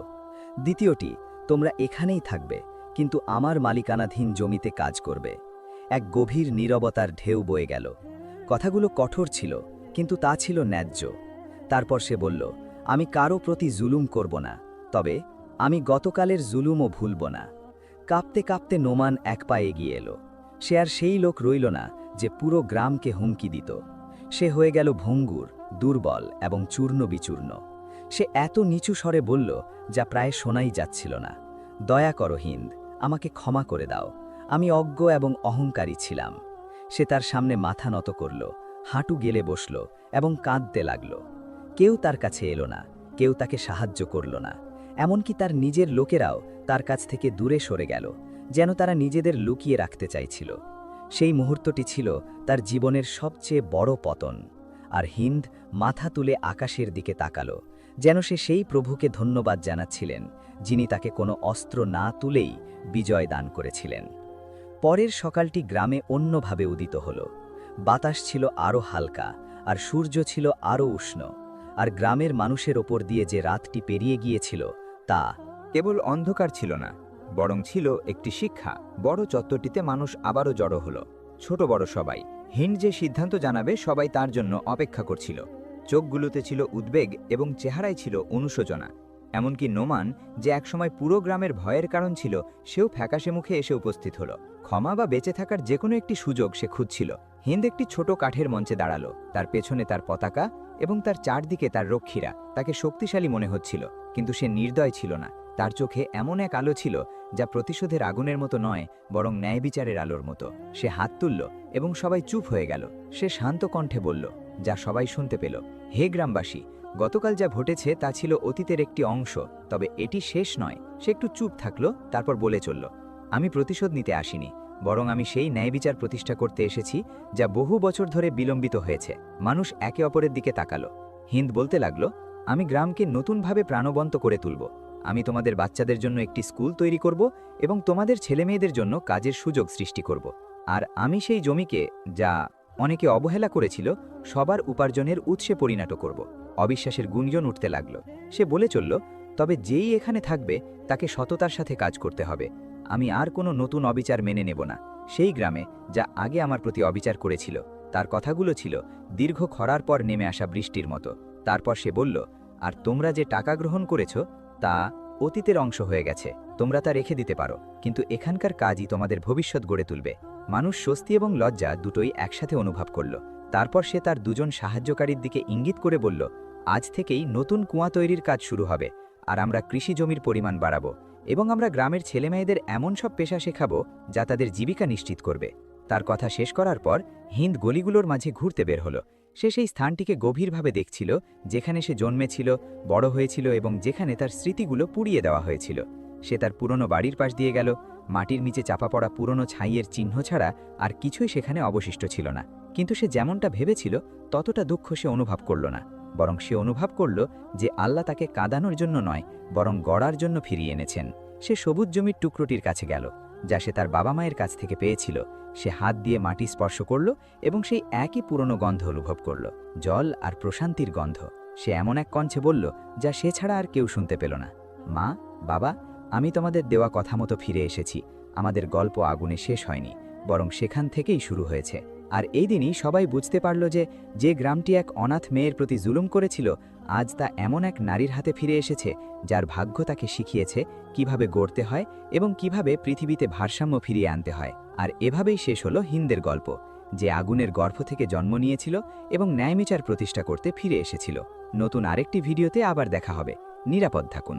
দ্বিতীয়টি, তোমরা এখানেই থাকবে, কিন্তু আমার মালিকানাধীন জমিতে কাজ করবে। এক গভীর নীরবতার ঢেউ বয়ে গেল। কথাগুলো কঠোর ছিল, কিন্তু তা ছিল ন্যায্য। তারপর সে বলল, আমি কারো প্রতি জুলুম করব না, তবে আমি গতকালের জুলুমও ভুলব না। কাঁপতে কাঁপতে নোমান এক পা এগিয়ে এলো। সে আর সেই লোক রইল না যে পুরো গ্রামকে হুমকি দিত। সে হয়ে গেল ভঙ্গুর, দুর্বল এবং চূর্ণ বিচূর্ণ। সে এত নিচু স্বরে বলল যা প্রায় শোনাই যাচ্ছিল না, দয়া করো হিন্দ, আমাকে ক্ষমা করে দাও, আমি অজ্ঞ এবং অহংকারী ছিলাম। সে তার সামনে মাথা নত করল, হাঁটু গেলে বসল এবং কাঁদতে লাগল। কেউ তার কাছে এলো না, কেউ তাকে সাহায্য করল না। এমনকি তার নিজের লোকেরাও তার কাছ থেকে দূরে সরে গেল, যেন তারা নিজেদের লুকিয়ে রাখতে চাইছিল। সেই মুহূর্তটি ছিল তার জীবনের সবচেয়ে বড় পতন। আর হিন্দ মাথা তুলে আকাশের দিকে তাকালো, যেন সে সেই প্রভুকে ধন্যবাদ জানাচ্ছিলেন যিনি তাকে কোনো অস্ত্র না তুলেই বিজয় দান করেছিলেন। পরের সকালটি গ্রামে অন্যভাবে উদিত হল। বাতাস ছিল আরও হালকা, আর সূর্য ছিল আরও উষ্ণ। আর গ্রামের মানুষের ওপর দিয়ে যে রাতটি পেরিয়ে গিয়েছিল তা
কেবল অন্ধকার ছিল না, বরং ছিল একটি শিক্ষা। বড় চত্বরটিতে মানুষ আবারও জড়ো হলো, ছোট বড় সবাই। হিন্দ যে সিদ্ধান্ত জানাবে সবাই তার জন্য অপেক্ষা করছিল। চোখগুলোতে ছিল উদ্বেগ এবং চেহারায় ছিল অনুশোচনা। এমনকি নোমান, যে একসময় পুরো গ্রামের ভয়ের কারণ ছিল, সেও ফ্যাকাশে মুখে এসে উপস্থিত হলো। ক্ষমা বা বেঁচে থাকার যে কোনো একটি সুযোগ সে খুঁজছিল। হিন্দ একটি ছোট কাঠের মঞ্চে দাঁড়ালো, তার পেছনে তার পতাকা এবং তার চারদিকে তার রক্ষীরা। তাকে শক্তিশালী মনে হচ্ছিল, কিন্তু সে নির্দয় ছিল না। তার চোখে এমন এক আলো ছিল যা প্রতিশোধের আগুনের মতো নয়, বরং ন্যায় বিচারের আলোর মতো। সে হাত তুলল এবং সবাই চুপ হয়ে গেল। সে শান্ত কণ্ঠে বলল, যা সবাই শুনতে পেল, হে গ্রামবাসী, গতকাল যা ঘটেছে তা ছিল অতীতের একটি অংশ, তবে এটি শেষ নয়। সে একটু চুপ থাকলো, তারপর বলে চলল, আমি প্রতিশোধ নিতে আসিনি, বরং আমি সেই ন্যায় বিচার প্রতিষ্ঠা করতে এসেছি যা বহু বছর ধরে বিলম্বিত হয়েছে। মানুষ একে অপরের দিকে তাকালো। হিন্দ বলতে লাগলো, আমি গ্রামকে নতুনভাবে প্রাণবন্ত করে তুলব। আমি তোমাদের বাচ্চাদের জন্য একটি স্কুল তৈরি করব এবং তোমাদের ছেলেমেয়েদের জন্য কাজের সুযোগ সৃষ্টি করব। আর আমি সেই জমিকে, যা অনেকে অবহেলা করেছিল, সবার উপার্জনের উৎসে পরিণত করব। অবিশ্বাসের গুঞ্জন উঠতে লাগল। সে বলে চলল, তবে যেই এখানে থাকবে তাকে সততার সাথে কাজ করতে হবে। আমি আর কোনো নতুন অবিচার মেনে নেব না। সেই গ্রামে, যা আগে আমার প্রতি অবিচার করেছিল, তার কথাগুলো ছিল দীর্ঘ খরার পর নেমে আসা বৃষ্টির মতো। তারপর সে বলল, আর তোমরা যে টাকা গ্রহণ করেছ তা অতীতের অংশ হয়ে গেছে। তোমরা তা রেখে দিতে পারো, কিন্তু এখানকার কাজই তোমাদের ভবিষ্যৎ গড়ে তুলবে। মানুষ স্বস্তি এবং লজ্জা দুটোই একসাথে অনুভব করল। তারপর সে তার দুজন সাহায্যকারীর দিকে ইঙ্গিত করে বলল, আজ থেকেই নতুন কুয়া তৈরির কাজ শুরু হবে, আর আমরা কৃষি জমির পরিমাণ বাড়াবো এবং আমরা গ্রামের ছেলেমেয়েদের এমন সব পেশা শেখাবো যা তাদের জীবিকা নিশ্চিত করবে। তার কথা শেষ করার পর হিন্দ গলিগুলোর মাঝে ঘুরতে বের হলো। সে সেই স্থানটিকে গভীরভাবে দেখছিল, যেখানে সে জন্মেছিল, বড় হয়েছিল এবং যেখানে তার স্মৃতিগুলো পুড়িয়ে দেওয়া হয়েছিল। সে তার পুরনো বাড়ির পাশ দিয়ে গেল। মাটির নিচে চাপা পড়া পুরনো ছাইয়ের চিহ্ন ছাড়া আর কিছুই সেখানে অবশিষ্ট ছিল না। কিন্তু সে যেমনটা ভেবেছিল ততটা দুঃখ সে অনুভব করল না, বরং সে অনুভব করল যে আল্লাহ তাকে কাঁদানোর জন্য নয়, বরং গড়ার জন্য ফিরিয়ে এনেছেন। সে সবুজ জমির টুকরোটির কাছে গেল, যা সে তার বাবা মায়ের কাছ থেকে পেয়েছিল। সে হাত দিয়ে মাটি স্পর্শ করল এবং সেই একই পুরনো গন্ধ অনুভব করল, জল আর প্রশান্তির গন্ধ। সে এমন এক কণ্ঠে বলল, যা সে ছাড়া আর কেউ শুনতে পেল না, মা, বাবা, আমি তোমাদের দেওয়া কথা মতো ফিরে এসেছি। আমাদের গল্প আগুনে শেষ হয়নি, বরং সেখান থেকেই শুরু হয়েছে। আর এই দিনই সবাই বুঝতে পারল যে গ্রামটি এক অনাথ মেয়ের প্রতি জুলুম করেছিল, আজ তা এমন এক নারীর হাতে ফিরে এসেছে যার ভাগ্য তাকে শিখিয়েছে কিভাবে গড়তে হয় এবং কিভাবে পৃথিবীতে ভারসাম্য ফিরিয়ে আনতে হয়। আর এভাবেই শেষ হলো হিন্দের গল্প, যে আগুনের গর্ভ থেকে জন্ম নিয়েছিল এবং ন্যায়বিচার প্রতিষ্ঠা করতে ফিরে এসেছিল। নতুন আরেকটি ভিডিওতে আবার দেখা হবে। নিরাপদ থাকুন।